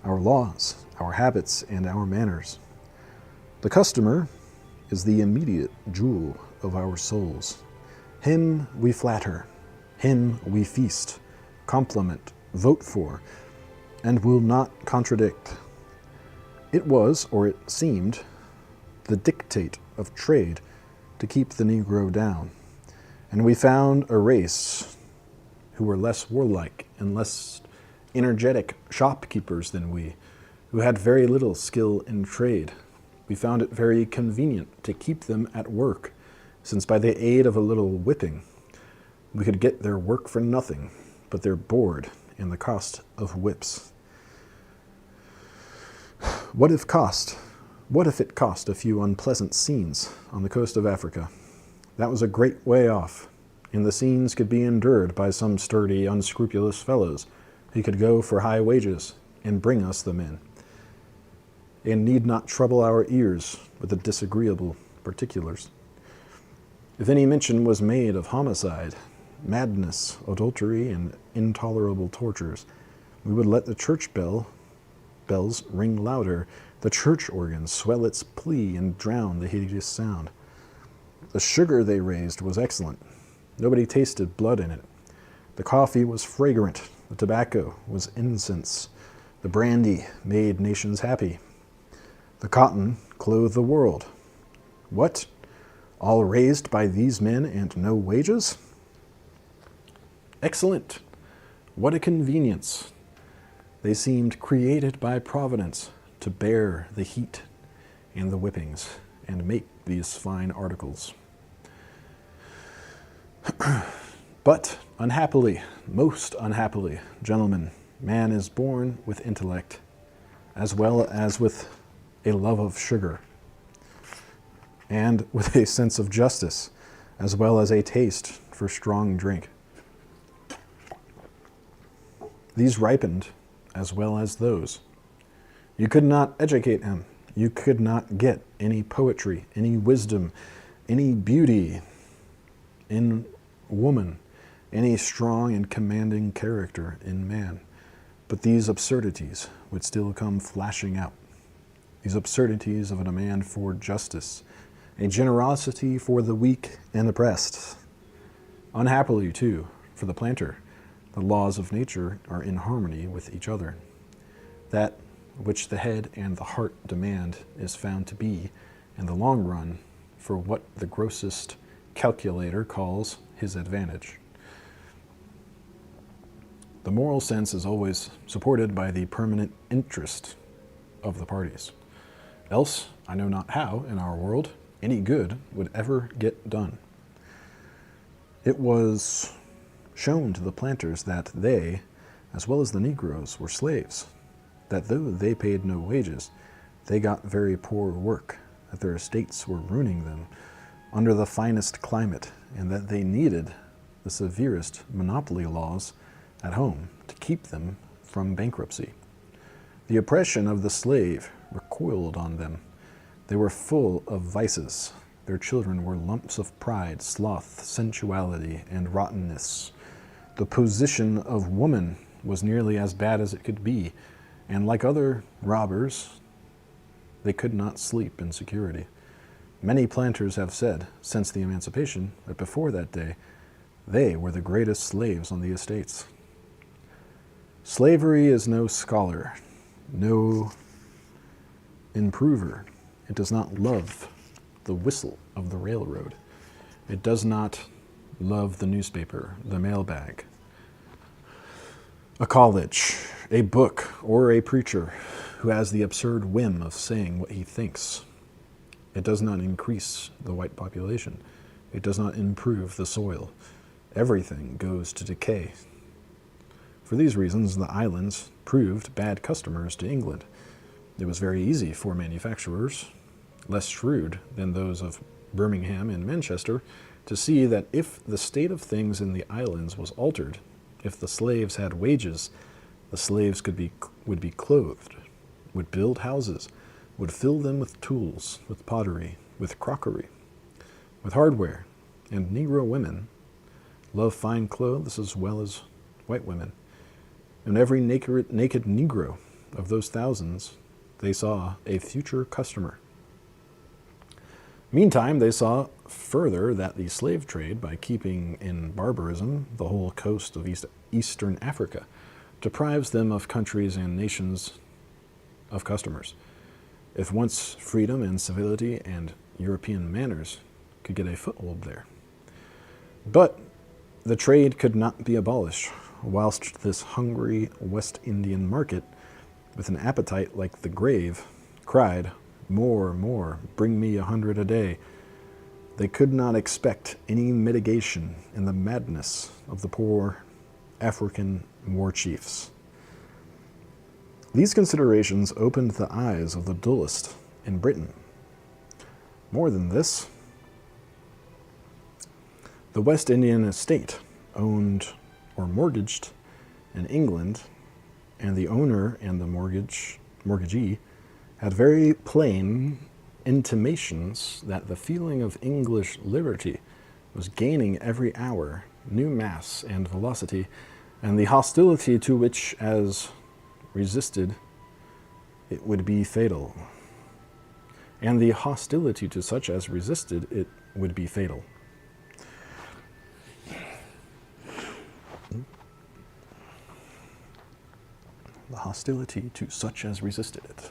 Speaker 1: our laws, our habits, and our manners. The customer is the immediate jewel of our souls. Him we flatter, him we feast, compliment, vote for, and will not contradict. It was, or it seemed, the dictate of trade to keep the Negro down. And we found a race who were less warlike and less energetic shopkeepers than we, who had very little skill in trade. We found it very convenient to keep them at work, since by the aid of a little whipping, we could get their work for nothing but their board and the cost of whips. What if it cost a few unpleasant scenes on the coast of Africa? That was a great way off, and the scenes could be endured by some sturdy, unscrupulous fellows who could go for high wages and bring us the men, and need not trouble our ears with the disagreeable particulars. If any mention was made of homicide, madness, adultery, and intolerable tortures, we would let the church bells ring louder, the church organ swell its plea and drown the hideous sound. The sugar they raised was excellent. Nobody tasted blood in it. The coffee was fragrant. The tobacco was incense. The brandy made nations happy. The cotton clothed the world. What? All raised by these men and no wages? Excellent. What a convenience. They seemed created by Providence to bear the heat and the whippings and make these fine articles. But unhappily, most unhappily, gentlemen, man is born with intellect as well as with a love of sugar, and with a sense of justice, as well as a taste for strong drink. These ripened as well as those. You could not educate him. You could not get any poetry, any wisdom, any beauty in woman, any strong and commanding character in man. But these absurdities would still come flashing out. These absurdities of a demand for justice, a generosity for the weak and oppressed. Unhappily, too, for the planter, the laws of nature are in harmony with each other. That which the head and the heart demand is found to be, in the long run, for what the grossest calculator calls his advantage. The moral sense is always supported by the permanent interest of the parties. Else, I know not how, in our world, any good would ever get done. It was shown to the planters that they, as well as the Negroes, were slaves, that though they paid no wages, they got very poor work, that their estates were ruining them under the finest climate, and that they needed the severest monopoly laws at home to keep them from bankruptcy. The oppression of the slave recoiled on them. They were full of vices. Their children were lumps of pride, sloth, sensuality, and rottenness. The position of woman was nearly as bad as it could be, and like other robbers, they could not sleep in security. Many planters have said, since the Emancipation, that before that day, they were the greatest slaves on the estates. Slavery is no scholar, no improver. It does not love the whistle of the railroad. It does not love the newspaper, the mailbag, a college, a book, or a preacher who has the absurd whim of saying what he thinks. It does not increase the white population. It does not improve the soil. Everything goes to decay. For these reasons, the islands proved bad customers to England. It was very easy for manufacturers, less shrewd than those of Birmingham and Manchester, to see that if the state of things in the islands was altered, if the slaves had wages, the slaves would be clothed, would build houses, would fill them with tools, with pottery, with crockery, with hardware, and Negro women love fine clothes as well as white women. And every naked Negro of those thousands, they saw a future customer. Meantime, they saw further that the slave trade, by keeping in barbarism the whole coast of Eastern Africa, deprives them of countries and nations of customers. If once freedom and civility and European manners could get a foothold there. But the trade could not be abolished, whilst this hungry West Indian market, with an appetite like the grave, cried, "More, more, bring me 100 a day." They could not expect any mitigation in the madness of the poor African war chiefs. These considerations opened the eyes of the duellist in Britain. More than this, the West Indian estate, owned or mortgaged in England, and the owner and the mortgagee had very plain intimations that the feeling of English liberty was gaining every hour new mass and velocity, and the hostility to which, as resisted, it would be fatal. And the hostility to such as resisted it would be fatal. The hostility to such as resisted it.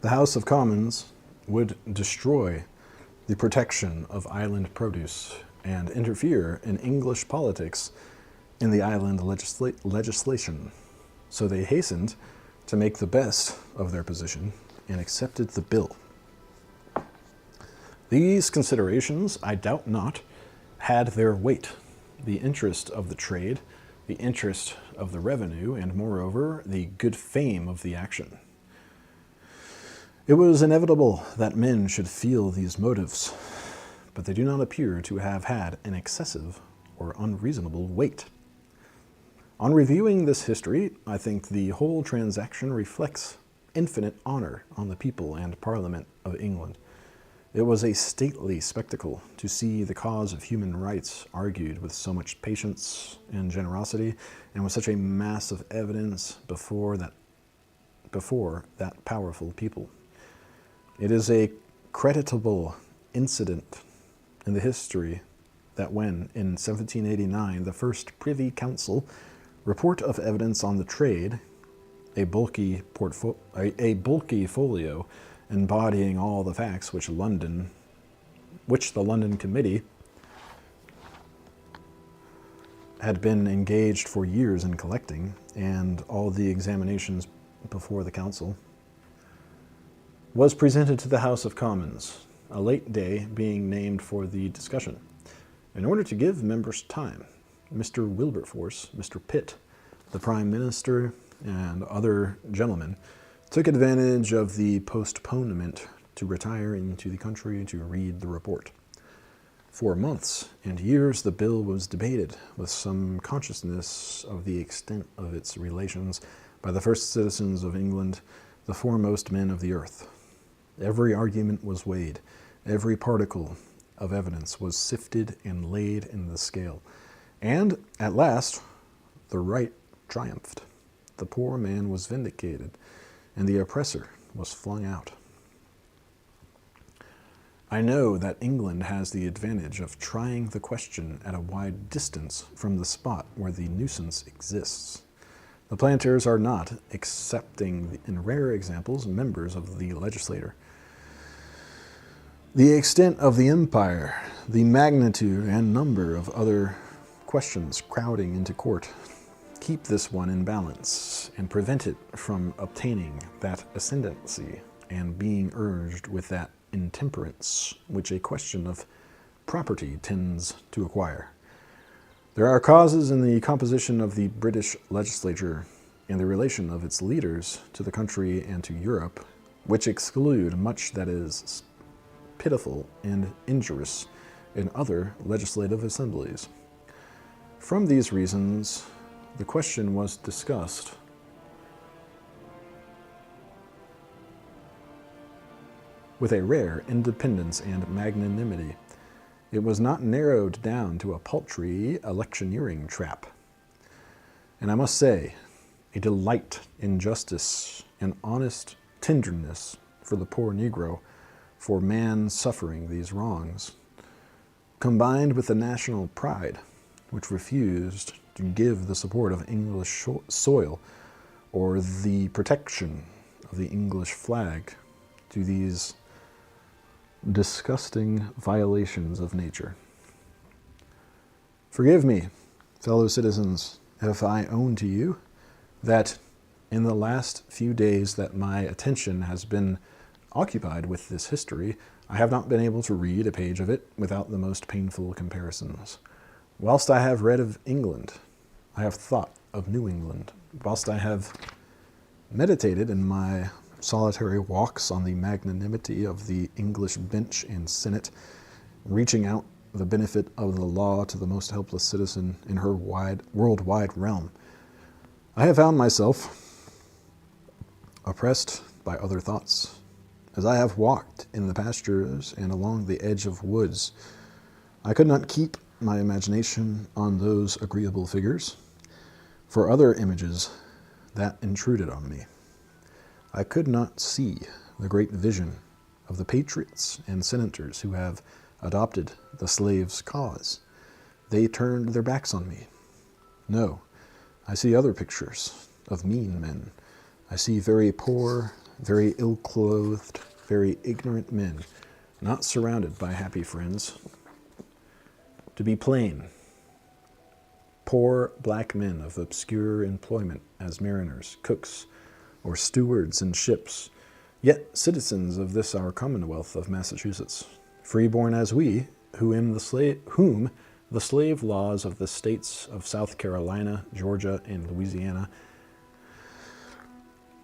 Speaker 1: The House of Commons would destroy the protection of island produce and interfere in English politics in the island legislation. So they hastened to make the best of their position and accepted the bill. These considerations, I doubt not, had their weight: the interest of the trade, the interest of the revenue, and moreover, the good fame of the action. It was inevitable that men should feel these motives, but they do not appear to have had an excessive or unreasonable weight. On reviewing this history, I think the whole transaction reflects infinite honor on the people and Parliament of England. It was a stately spectacle to see the cause of human rights argued with so much patience and generosity, and with such a mass of evidence before that powerful people. It is a creditable incident in the history that when, in 1789, the first Privy Council report of evidence on the trade, a bulky folio embodying all the facts which the London Committee had been engaged for years in collecting, and all the examinations before the council, was presented to the House of Commons, a late day being named for the discussion. In order to give members time, Mr. Wilberforce, Mr. Pitt, the Prime Minister, and other gentlemen took advantage of the postponement to retire into the country to read the report. For months and years the bill was debated with some consciousness of the extent of its relations by the first citizens of England, the foremost men of the earth. Every argument was weighed, every particle of evidence was sifted and laid in the scale, and at last the right triumphed. The poor man was vindicated, and the oppressor was flung out. I know that England has the advantage of trying the question at a wide distance from the spot where the nuisance exists. The planters are not, excepting in rare examples, members of the legislature. The extent of the empire, the magnitude and number of other questions crowding into court, keep this one in balance and prevent it from obtaining that ascendancy and being urged with that intemperance which a question of property tends to acquire. There are causes in the composition of the British legislature and the relation of its leaders to the country and to Europe, which exclude much that is pitiful and injurious in other legislative assemblies. From these reasons, the question was discussed with a rare independence and magnanimity. It was not narrowed down to a paltry electioneering trap. And I must say, a delight in justice and honest tenderness for the poor Negro, for man suffering these wrongs, combined with the national pride which refused to give the support of English soil or the protection of the English flag to these disgusting violations of nature. Forgive me, fellow citizens, if I own to you that in the last few days that my attention has been occupied with this history, I have not been able to read a page of it without the most painful comparisons. Whilst I have read of England, I have thought of New England. Whilst I have meditated in my solitary walks on the magnanimity of the English bench and Senate, reaching out the benefit of the law to the most helpless citizen in her worldwide realm, I have found myself oppressed by other thoughts. As I have walked in the pastures and along the edge of woods, I could not keep my imagination on those agreeable figures, for other images that intruded on me. I could not see the great vision of the patriots and senators who have adopted the slave's cause. They turned their backs on me. No, I see other pictures of mean men. I see very poor, very ill-clothed, very ignorant men, not surrounded by happy friends. To be plain, poor black men of obscure employment as mariners, cooks, or stewards in ships, yet citizens of this our Commonwealth of Massachusetts, freeborn as we, whom the slave laws of the states of South Carolina, Georgia, and Louisiana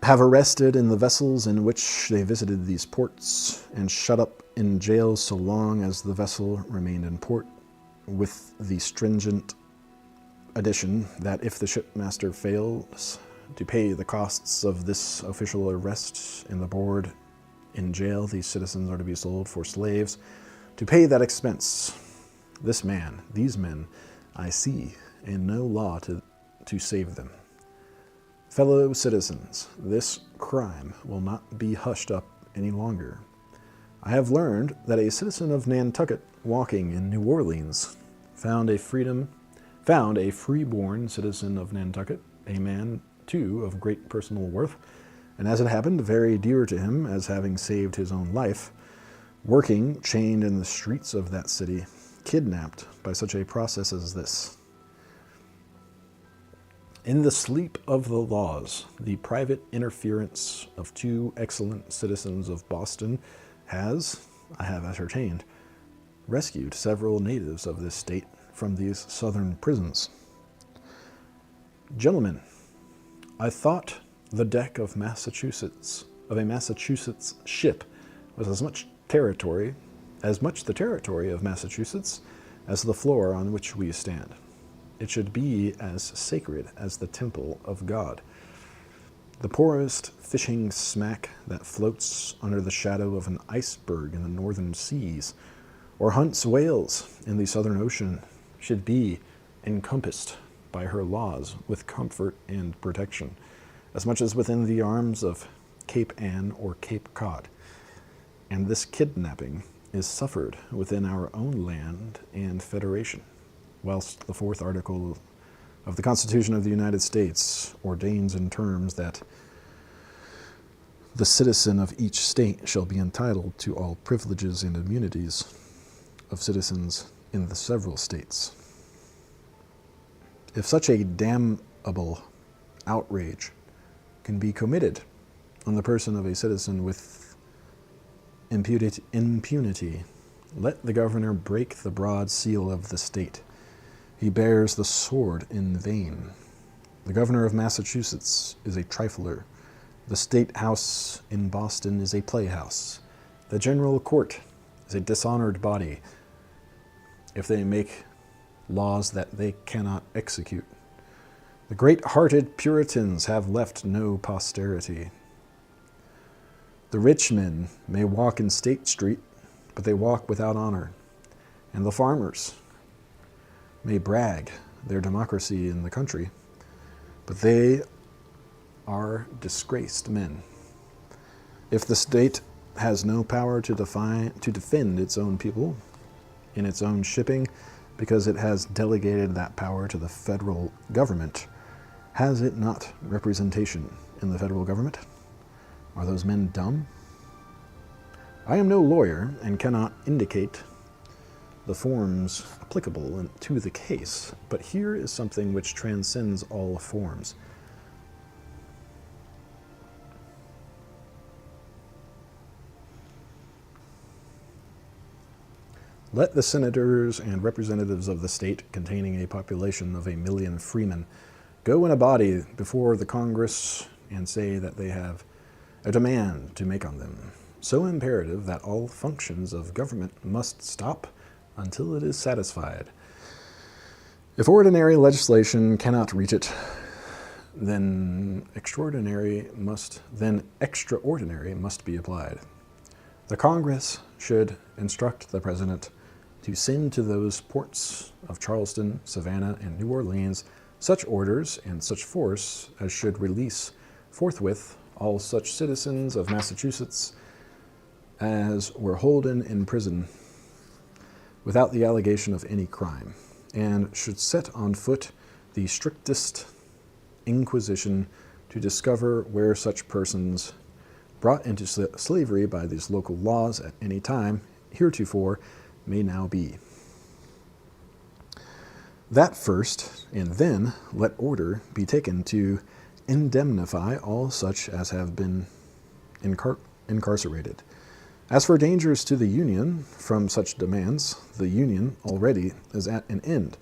Speaker 1: have arrested in the vessels in which they visited these ports, and shut up in jails so long as the vessel remained in port, with the stringent addition that if the shipmaster fails to pay the costs of this official arrest and the board in jail, these citizens are to be sold for slaves. To pay that expense, these men, I see, and no law to save them. Fellow citizens, this crime will not be hushed up any longer. I have learned that a citizen of Nantucket walking in New Orleans found a freeborn citizen of Nantucket, a man, too, of great personal worth, and as it happened, very dear to him as having saved his own life, working, chained in the streets of that city, kidnapped by such a process as this. In the sleep of the laws, the private interference of two excellent citizens of Boston has, I have ascertained, rescued several natives of this state from these southern prisons. Gentlemen, I thought the deck of a Massachusetts ship was as much the territory of Massachusetts as the floor on which we stand. It should be as sacred as the temple of God. The poorest fishing smack that floats under the shadow of an iceberg in the northern seas, or hunts whales in the southern ocean, should be encompassed by her laws with comfort and protection, as much as within the arms of Cape Ann or Cape Cod. And this kidnapping is suffered within our own land and federation, whilst the 4th article of the Constitution of the United States ordains in terms that the citizen of each state shall be entitled to all privileges and immunities of citizens in the several states. If such a damnable outrage can be committed on the person of a citizen with impunity, let the governor break the broad seal of the state. He bears the sword in vain. The governor of Massachusetts is a trifler. The State House in Boston is a playhouse. The General Court is a dishonored body if they make laws that they cannot execute. The great-hearted Puritans have left no posterity. The rich men may walk in State Street, but they walk without honor. And the farmers may brag their democracy in the country, but they are disgraced men. If the state has no power to defend its own people in its own shipping because it has delegated that power to the federal government, has it not representation in the federal government? Are those men dumb? I am no lawyer and cannot indicate the forms applicable to the case, but here is something which transcends all forms. Let the senators and representatives of the state containing a population of 1 million freemen go in a body before the Congress and say that they have a demand to make on them, so imperative that all functions of government must stop until it is satisfied. If ordinary legislation cannot reach it, then extraordinary must be applied. The Congress should instruct the President to send to those ports of Charleston, Savannah, and New Orleans such orders and such force as should release forthwith all such citizens of Massachusetts as were holden in prison without the allegation of any crime, and should set on foot the strictest inquisition to discover where such persons brought into slavery by these local laws at any time heretofore may now be. That first, and then let order be taken to indemnify all such as have been incarcerated. As for dangers to the Union from such demands, the Union already is at an end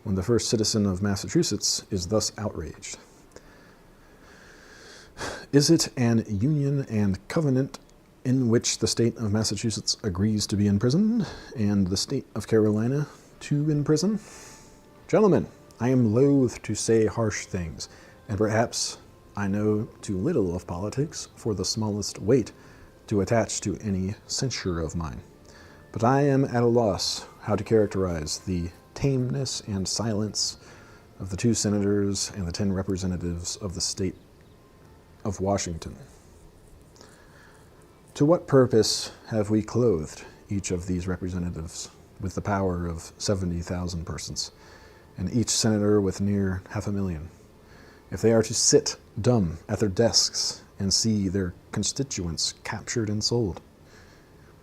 Speaker 1: when the first citizen of Massachusetts is thus outraged. Is it an union and covenant in which the state of Massachusetts agrees to be imprisoned, and the state of Carolina to imprison? Gentlemen, I am loath to say harsh things, and perhaps I know too little of politics for the smallest weight to attach to any censure of mine. But I am at a loss how to characterize the tameness and silence of the 2 senators and the 10 representatives of the state of Washington. To what purpose have we clothed each of these representatives with the power of 70,000 persons, and each senator with near 500,000, if they are to sit dumb at their desks and see their constituents captured and sold?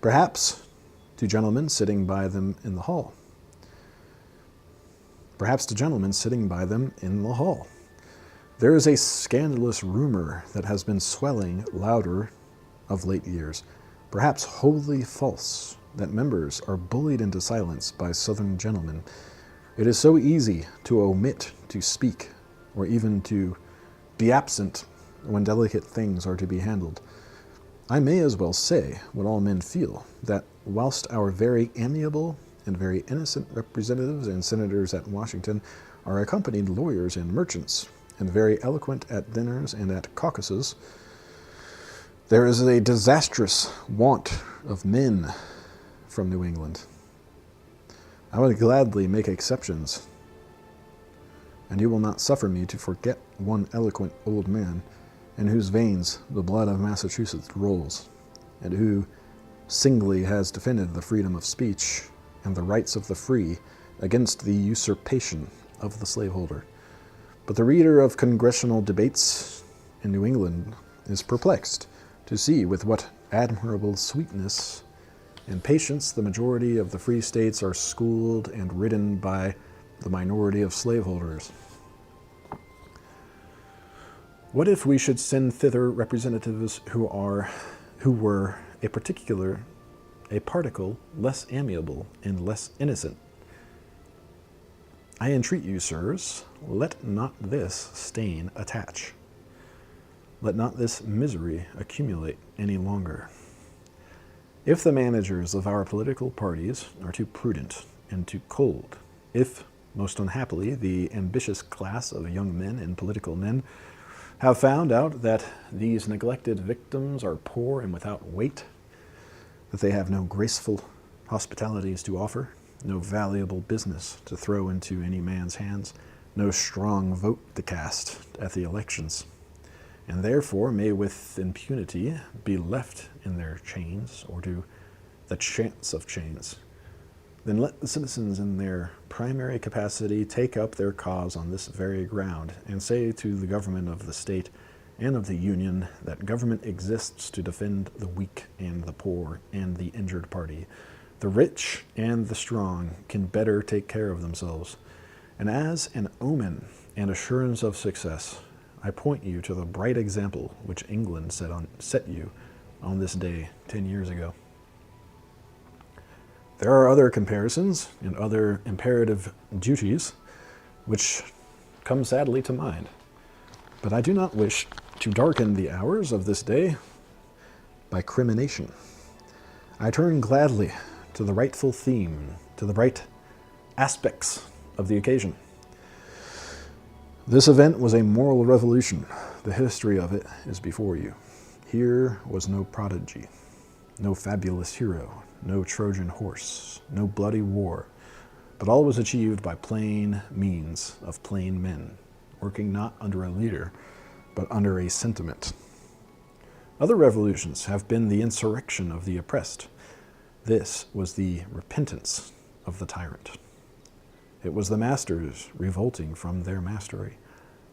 Speaker 1: Perhaps to gentlemen sitting by them in the hall. Perhaps to gentlemen sitting by them in the hall. There is a scandalous rumor that has been swelling louder of late years, perhaps wholly false, that members are bullied into silence by Southern gentlemen. It is so easy to omit to speak, or even to be absent when delicate things are to be handled. I may as well say what all men feel, that whilst our very amiable and very innocent representatives and senators at Washington are accompanied lawyers and merchants, and very eloquent at dinners and at caucuses, there is a disastrous want of men from New England. I would gladly make exceptions, and you will not suffer me to forget one eloquent old man in whose veins the blood of Massachusetts rolls, and who singly has defended the freedom of speech and the rights of the free against the usurpation of the slaveholder. But the reader of congressional debates in New England is perplexed to see with what admirable sweetness and patience the majority of the free states are schooled and ridden by the minority of slaveholders. What if we should send thither representatives who were a particle less amiable and less innocent? I entreat you, sirs, let not this stain attach. Let not this misery accumulate any longer. If the managers of our political parties are too prudent and too cold, if, most unhappily, the ambitious class of young men and political men have found out that these neglected victims are poor and without weight, that they have no graceful hospitalities to offer, no valuable business to throw into any man's hands, no strong vote to cast at the elections, and therefore may with impunity be left in their chains or to the chance of chains, then let the citizens in their primary capacity take up their cause on this very ground and say to the government of the state and of the Union that government exists to defend the weak and the poor and the injured party. The rich and the strong can better take care of themselves. And as an omen and assurance of success, I point you to the bright example which England set you on this day 10 years ago. There are other comparisons and other imperative duties which come sadly to mind, but I do not wish to darken the hours of this day by crimination. I turn gladly to the rightful theme, to the bright aspects of the occasion. This event was a moral revolution. The history of it is before you. Here was no prodigy, no fabulous hero, no Trojan horse, no bloody war, but all was achieved by plain means of plain men, working not under a leader, but under a sentiment. Other revolutions have been the insurrection of the oppressed. This was the repentance of the tyrant. It was the masters revolting from their mastery.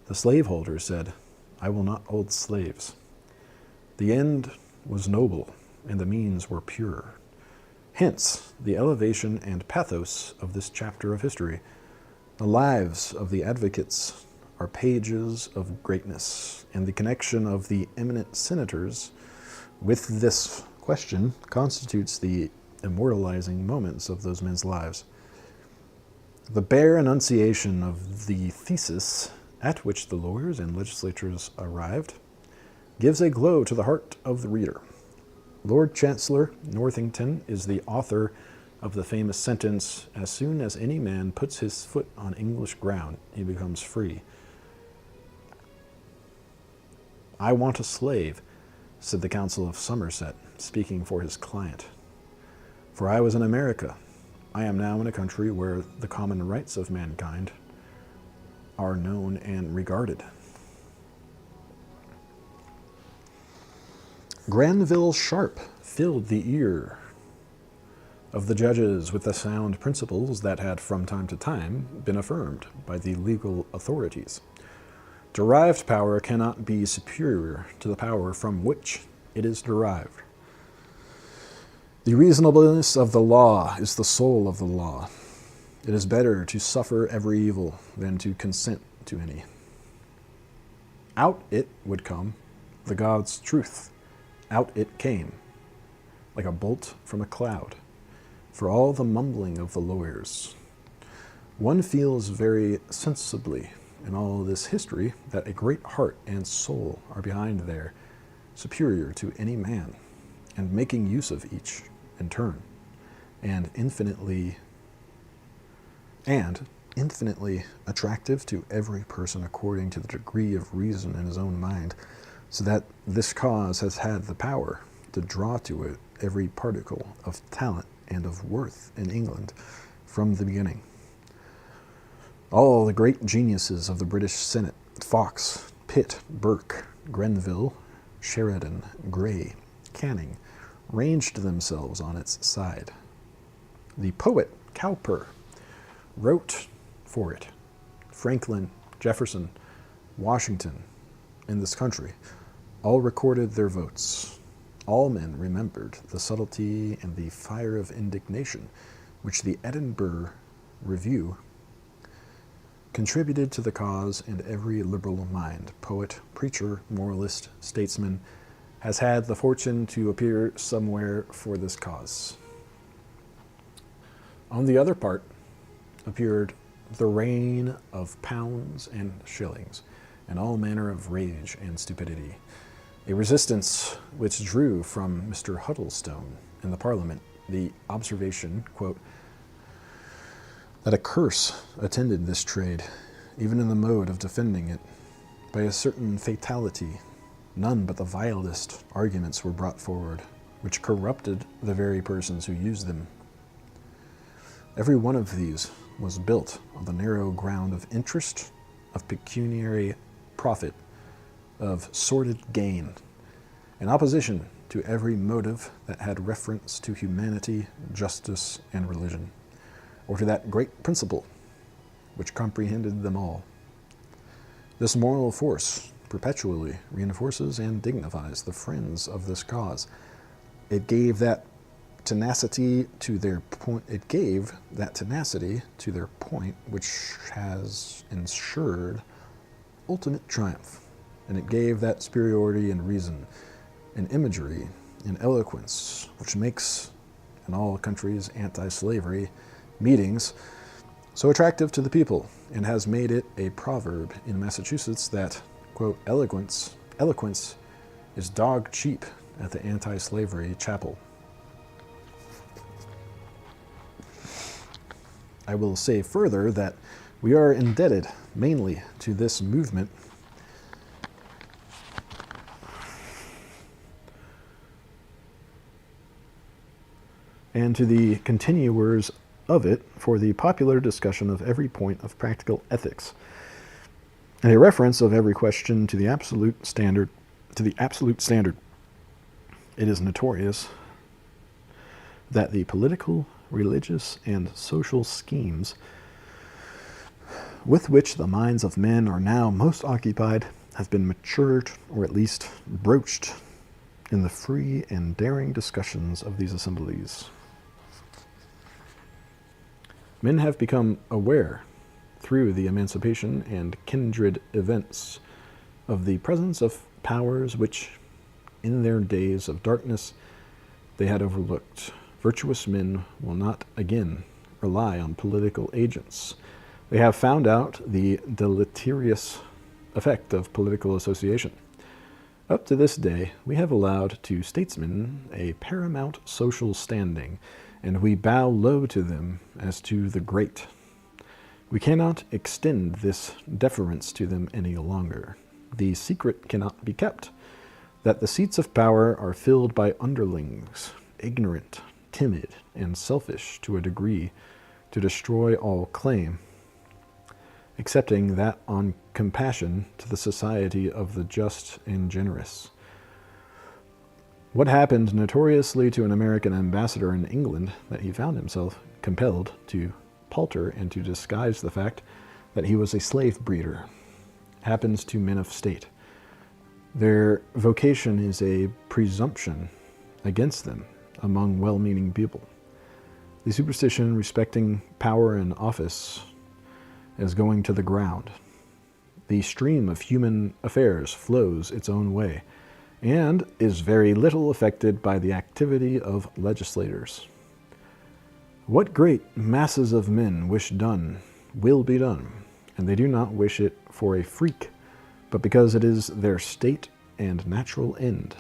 Speaker 1: The slaveholders said, "I will not hold slaves." The end was noble, and the means were pure. Hence, the elevation and pathos of this chapter of history. The lives of the advocates are pages of greatness, and the connection of the eminent senators with this question constitutes the immortalizing moments of those men's lives. The bare enunciation of the thesis at which the lawyers and legislators arrived gives a glow to the heart of the reader. Lord Chancellor Northington is the author of the famous sentence, "As soon as any man puts his foot on English ground, he becomes free." "I want a slave," said the Council of Somerset, speaking for his client. "For I was in America. I am now in a country where the common rights of mankind are known and regarded." Granville Sharp filled the ear of the judges with the sound principles that had from time to time been affirmed by the legal authorities. Derived power cannot be superior to the power from which it is derived. The reasonableness of the law is the soul of the law. It is better to suffer every evil than to consent to any. Out it would come, the God's truth. Out it came, like a bolt from a cloud, for all the mumbling of the lawyers. One feels very sensibly in all this history that a great heart and soul are behind there, superior to any man, and making use of each in turn, and infinitely attractive to every person according to the degree of reason in his own mind, so that this cause has had the power to draw to it every particle of talent and of worth in England from the beginning. All the great geniuses of the British Senate, Fox, Pitt, Burke, Grenville, Sheridan, Grey, Canning, ranged themselves on its side. The poet Cowper wrote for it. Franklin, Jefferson, Washington, in this country, all recorded their votes. All men remembered the subtlety and the fire of indignation which the Edinburgh Review contributed to the cause, and every liberal mind, poet, preacher, moralist, statesman, has had the fortune to appear somewhere for this cause. On the other part appeared the reign of pounds and shillings, and all manner of rage and stupidity, a resistance which drew from Mr. Huddlestone in the Parliament the observation, quote, that a curse attended this trade, even in the mode of defending it. By a certain fatality, none but the vilest arguments were brought forward, which corrupted the very persons who used them. Every one of these was built on the narrow ground of interest, of pecuniary profit, of sordid gain, in opposition to every motive that had reference to humanity, justice, and religion, or to that great principle which comprehended them all. This moral force perpetually reinforces and dignifies the friends of this cause. It gave that tenacity to their point. Which has ensured ultimate triumph, and it gave that superiority in reason, in imagery, in eloquence, which makes in all countries anti-slavery meetings so attractive to the people, and has made it a proverb in Massachusetts that, quote, eloquence is dog cheap at the anti-slavery chapel. I will say further that we are indebted mainly to this movement and to the continuers of it for the popular discussion of every point of practical ethics, and a reference of every question to the absolute standard. It is notorious that the political, religious, and social schemes with which the minds of men are now most occupied have been matured, or at least broached, in the free and daring discussions of these assemblies. Men have become aware, through the Emancipation and kindred events, of the presence of powers which, in their days of darkness, they had overlooked. Virtuous men will not again rely on political agents. They have found out the deleterious effect of political association. Up to this day, we have allowed to statesmen a paramount social standing, and we bow low to them as to the great. We cannot extend this deference to them any longer. The secret cannot be kept, that the seats of power are filled by underlings, ignorant, timid, and selfish to a degree to destroy all claim, excepting that on compassion to the society of the just and generous. What happened notoriously to an American ambassador in England that he found himself compelled to palter and to disguise the fact that he was a slave breeder happens to men of state. Their vocation is a presumption against them among well-meaning people. The superstition respecting power and office is going to the ground. The stream of human affairs flows its own way and is very little affected by the activity of legislators. What great masses of men wish done will be done, and they do not wish it for a freak, but because it is their state and natural end.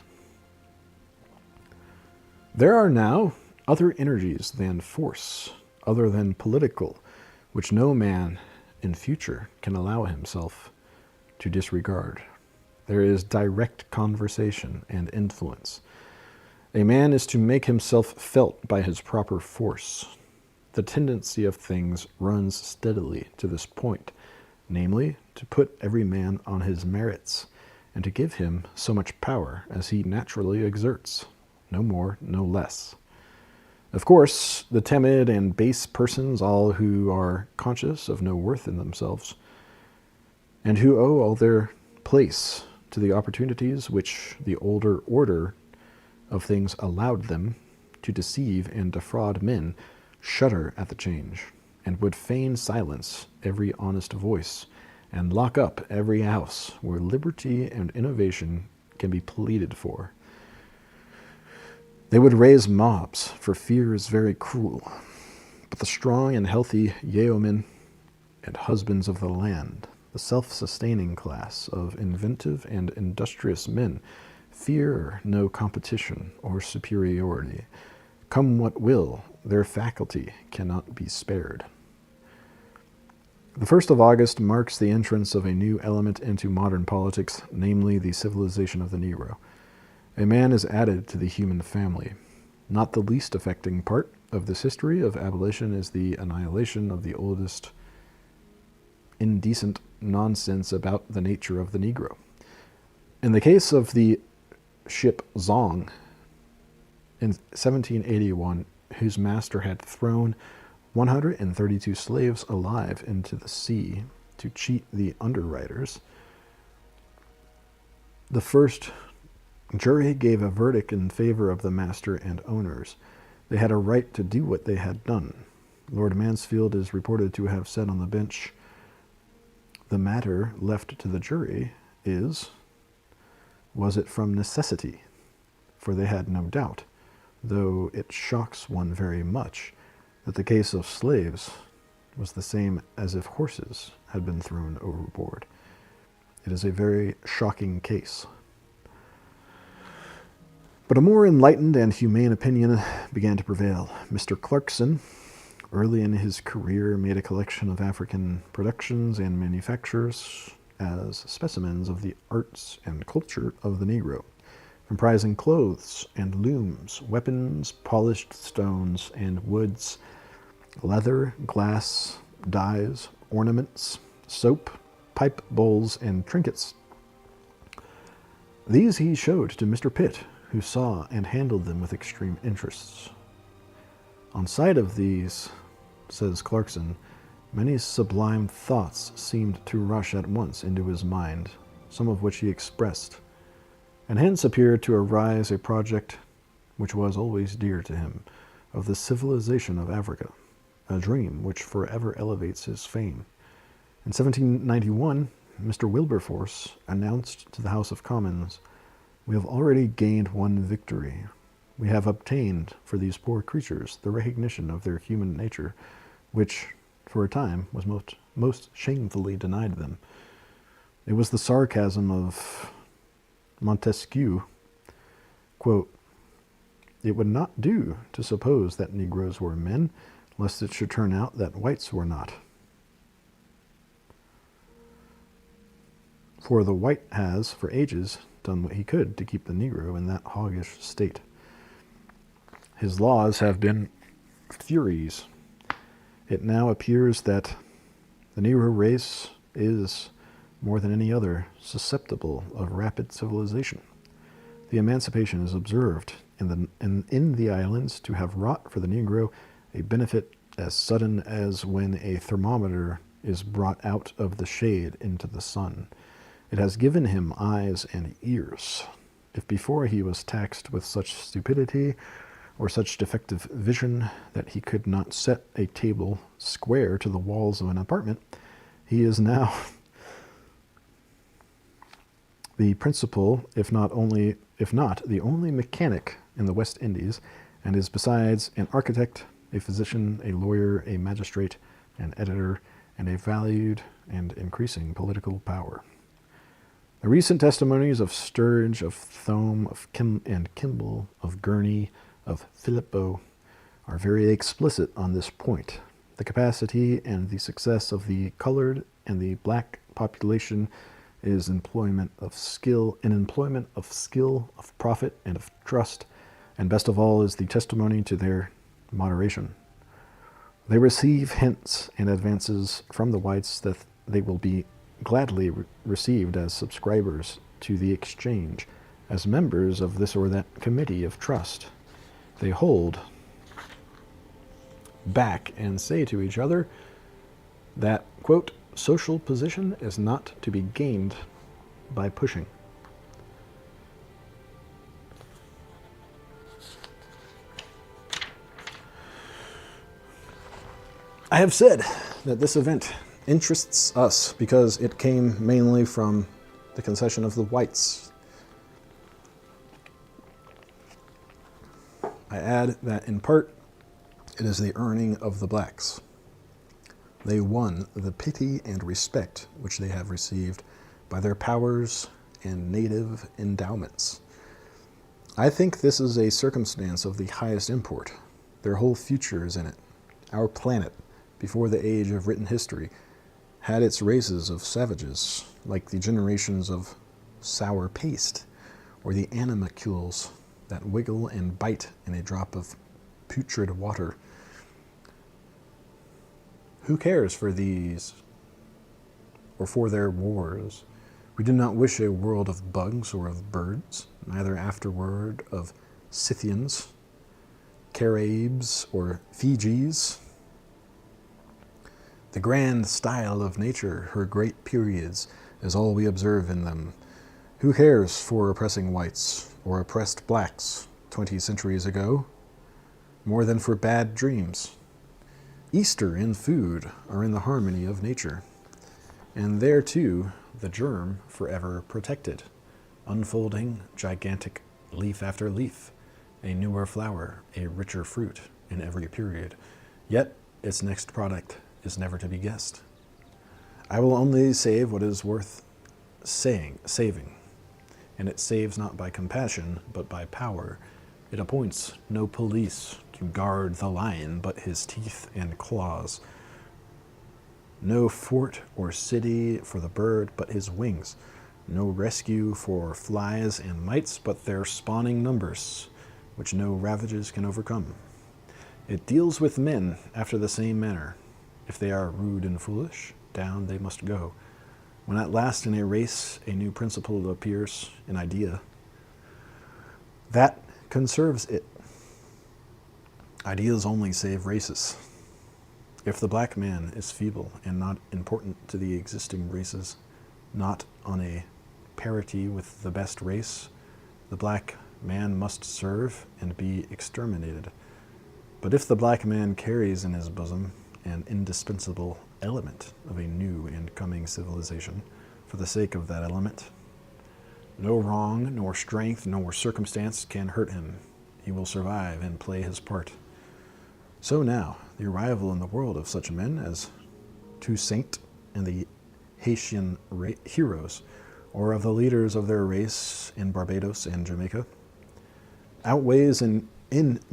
Speaker 1: There are now other energies than force, other than political, which no man in future can allow himself to disregard. There is direct conversation and influence. A man is to make himself felt by his proper force. The tendency of things runs steadily to this point, namely, to put every man on his merits, and to give him so much power as he naturally exerts, no more, no less. Of course, the timid and base persons, all who are conscious of no worth in themselves, and who owe all their place to the opportunities which the older order of things allowed them to deceive and defraud men, shudder at the change, and would fain silence every honest voice, and lock up every house where liberty and innovation can be pleaded for. They would raise mobs, for fear is very cruel, but the strong and healthy yeomen and husbands of the land, the self-sustaining class of inventive and industrious men, fear no competition or superiority. Come what will, their faculty cannot be spared. The 1st of August marks the entrance of a new element into modern politics, namely the civilization of the Negro. A man is added to the human family. Not the least affecting part of this history of abolition is the annihilation of the oldest indecent nonsense about the nature of the Negro. In the case of the ship Zong in 1781, whose master had thrown 132 slaves alive into the sea to cheat the underwriters, the first jury gave a verdict in favor of the master and owners. They had a right to do what they had done. Lord Mansfield is reported to have said on the bench, "The matter left to the jury was it from necessity? For they had no doubt, though it shocks one very much, that the case of slaves was the same as if horses had been thrown overboard. It is a very shocking case." But a more enlightened and humane opinion began to prevail. Mr. Clarkson, early in his career, made a collection of African productions and manufactures as specimens of the arts and culture of the Negro, comprising clothes and looms, weapons, polished stones and woods, leather, glass, dyes, ornaments, soap, pipe bowls, and trinkets. These he showed to Mr. Pitt, who saw and handled them with extreme interest. On sight of these, says Clarkson, many sublime thoughts seemed to rush at once into his mind, some of which he expressed, and hence appeared to arise a project which was always dear to him, of the civilization of Africa, a dream which forever elevates his fame. In 1791, Mr. Wilberforce announced to the House of Commons, "We have already gained one victory. We have obtained for these poor creatures the recognition of their human nature, which, for a time, was most shamefully denied them." It was the sarcasm of Montesquieu, quote, "It would not do to suppose that Negroes were men, lest it should turn out that whites were not. For the white has, for ages, done what he could to keep the Negro in that hoggish state. His laws have been furies. It now appears that the Negro race is, more than any other, susceptible of rapid civilization. The Emancipation is observed in the islands to have wrought for the Negro a benefit as sudden as when a thermometer is brought out of the shade into the sun. It has given him eyes and ears. If before he was taxed with such stupidity or such defective vision that he could not set a table square to the walls of an apartment, he is now the principal, if not the only mechanic in the West Indies, and is besides an architect, a physician, a lawyer, a magistrate, an editor, and a valued and increasing political power. The recent testimonies of Sturge, of Thome, of Kimball, of Gurney, of Philippo are very explicit on this point. The capacity and the success of the colored and the black population is employment of skill, of profit, and of trust, and best of all is the testimony to their moderation. They receive hints and advances from the whites that they will be gladly received as subscribers to the exchange, as members of this or that committee of trust. They hold back and say to each other that, quote, social position is not to be gained by pushing. I have said that this event interests us because it came mainly from the concession of the whites. I add that in part it is the earning of the blacks. They won the pity and respect which they have received by their powers and native endowments. I think this is a circumstance of the highest import. Their whole future is in it. Our planet, before the age of written history, had its races of savages, like the generations of sour paste, or the animalcules that wiggle and bite in a drop of putrid water. Who cares for these, or for their wars? We do not wish a world of bugs or of birds, neither afterward of Scythians, Caribs, or Fijis. The grand style of nature, her great periods, is all we observe in them. Who cares for oppressing whites or oppressed blacks 20 centuries ago, more than for bad dreams? Easter and food are in the harmony of nature, and there too the germ forever protected, unfolding gigantic leaf after leaf, a newer flower, a richer fruit in every period, yet its next product is never to be guessed. I will only save what is worth saving, and it saves not by compassion, but by power. It appoints no police to guard the lion but his teeth and claws, no fort or city for the bird but his wings, no rescue for flies and mites but their spawning numbers, which no ravages can overcome. It deals with men after the same manner. If they are rude and foolish, down they must go. When at last in a race a new principle appears, an idea, that conserves it. Ideas only save races. If the black man is feeble and not important to the existing races, not on a parity with the best race, the black man must serve and be exterminated. But if the black man carries in his bosom an indispensable element of a new and coming civilization, for the sake of that element, no wrong, nor strength, nor circumstance can hurt him. He will survive and play his part. So now, the arrival in the world of such men as Toussaint and the Haitian heroes, or of the leaders of their race in Barbados and Jamaica, outweighs in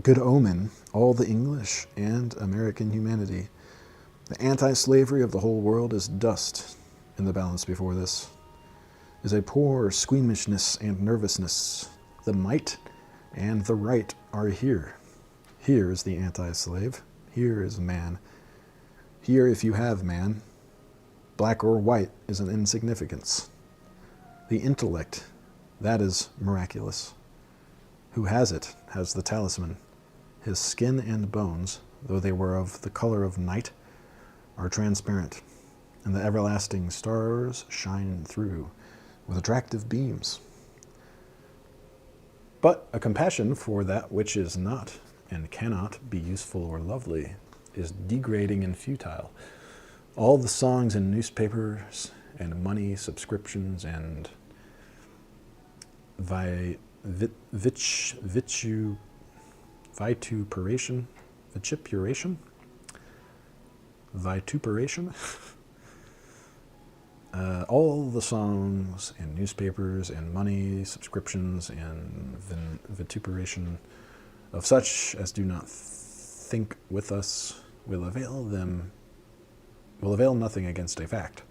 Speaker 1: good omen all the English and American humanity. The anti-slavery of the whole world is dust in the balance before this, is a poor squeamishness and nervousness. The might and the right are here. Here is the anti-slave. Here is man. Here, if you have man, black or white, is an insignificance. The intellect, that is miraculous. Who has it has the talisman. His skin and bones, though they were of the color of night, are transparent, and the everlasting stars shine through with attractive beams. But a compassion for that which is not and cannot be useful or lovely is degrading and futile. All the songs in newspapers and money subscriptions and vituperation, all the songs and newspapers and money subscriptions and vituperation of such as do not think with us will avail nothing against a fact.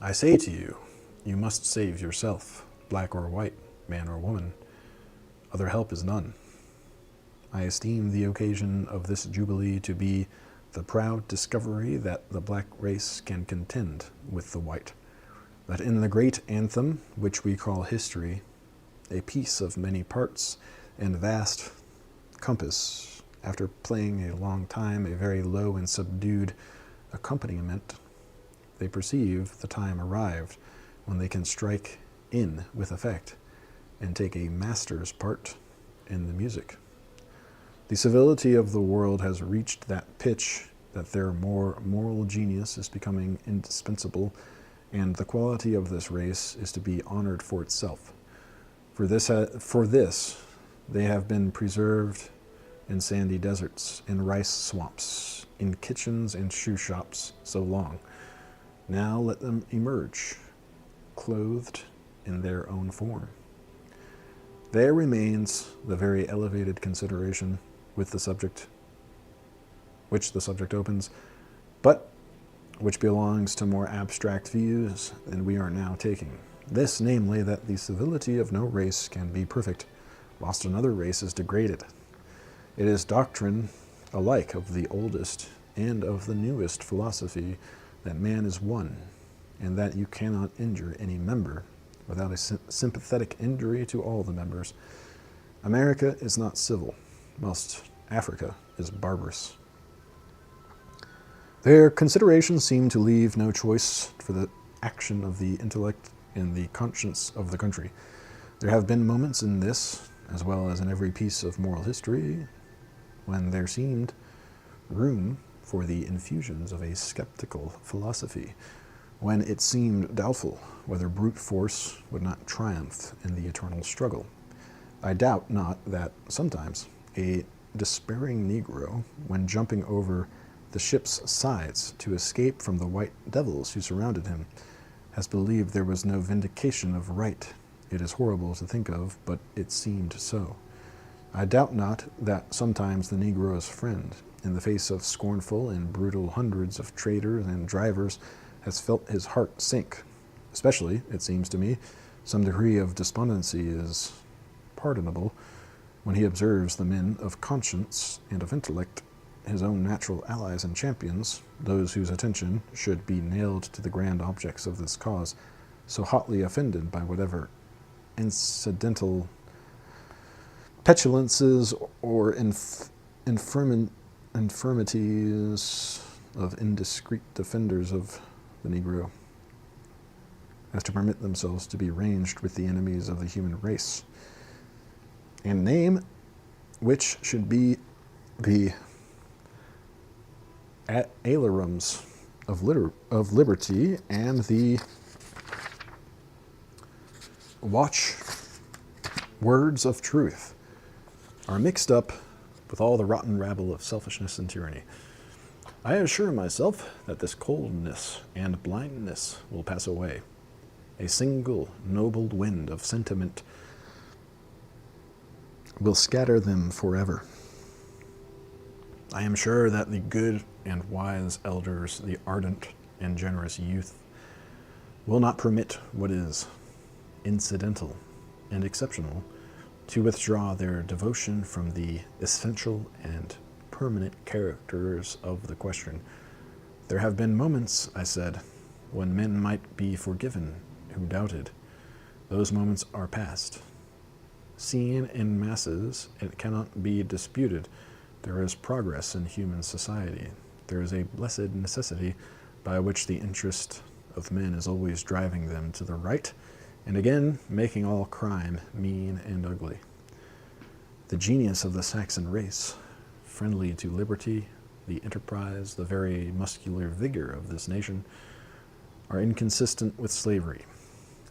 Speaker 1: I say to you, you must save yourself, black or white, man or woman. Other help is none. I esteem the occasion of this jubilee to be the proud discovery that the black race can contend with the white, that in the great anthem which we call history, a piece of many parts and vast compass, after playing a long time a very low and subdued accompaniment, they perceive the time arrived when they can strike in with effect and take a master's part in the music. The civility of the world has reached that pitch that their moral genius is becoming indispensable, and the quality of this race is to be honored for itself. For this they have been preserved in sandy deserts, in rice swamps, in kitchens and shoe shops so long. Now let them emerge, clothed in their own form. There remains the very elevated consideration which the subject opens, but which belongs to more abstract views than we are now taking. This, namely, that the civility of no race can be perfect, whilst another race is degraded. It is doctrine alike of the oldest and of the newest philosophy that man is one, and that you cannot injure any member without a sympathetic injury to all the members. America is not civil, whilst Africa is barbarous. Their considerations seem to leave no choice for the action of the intellect and the conscience of the country. There have been moments in this, as well as in every piece of moral history, when there seemed room for the infusions of a skeptical philosophy, when it seemed doubtful whether brute force would not triumph in the eternal struggle. I doubt not that sometimes a despairing Negro, when jumping over the ship's sides to escape from the white devils who surrounded him, has believed there was no vindication of right. It is horrible to think of, but it seemed so. I doubt not that sometimes the Negro's friend, in the face of scornful and brutal hundreds of traders and drivers, has felt his heart sink. Especially, it seems to me, some degree of despondency is pardonable when he observes the men of conscience and of intellect, his own natural allies and champions, those whose attention should be nailed to the grand objects of this cause, so hotly offended by whatever incidental petulances or infirmities of indiscreet defenders of the Negro, as to permit themselves to be ranged with the enemies of the human race, and name which should be the alarums of liberty and the watch words of truth, are mixed up with all the rotten rabble of selfishness and tyranny. I assure myself that this coldness and blindness will pass away. A single noble wind of sentiment will scatter them forever. I am sure that the good and wise elders, the ardent and generous youth, will not permit what is incidental and exceptional to withdraw their devotion from the essential and permanent characters of the question. There have been moments, I said, when men might be forgiven who doubted. Those moments are past. Seen in masses, it cannot be disputed. There is progress in human society. There is a blessed necessity by which the interest of men is always driving them to the right, and again making all crime mean and ugly. The genius of the Saxon race, friendly to liberty, the enterprise, the very muscular vigor of this nation, are inconsistent with slavery.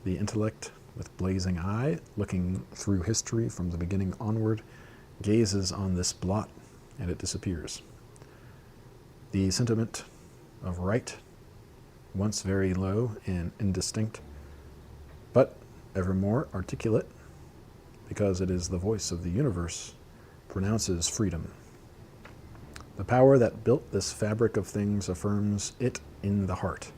Speaker 1: The intellect, with blazing eye, looking through history from the beginning onward, gazes on this blot, and it disappears. The sentiment of right, once very low and indistinct, but evermore articulate, because it is the voice of the universe, pronounces freedom. The power that built this fabric of things affirms it in the heart,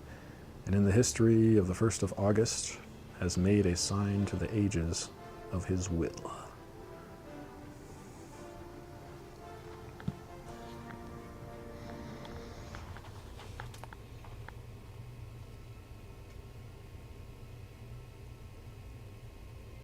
Speaker 1: and in the history of the 1st of August has made a sign to the ages of his will.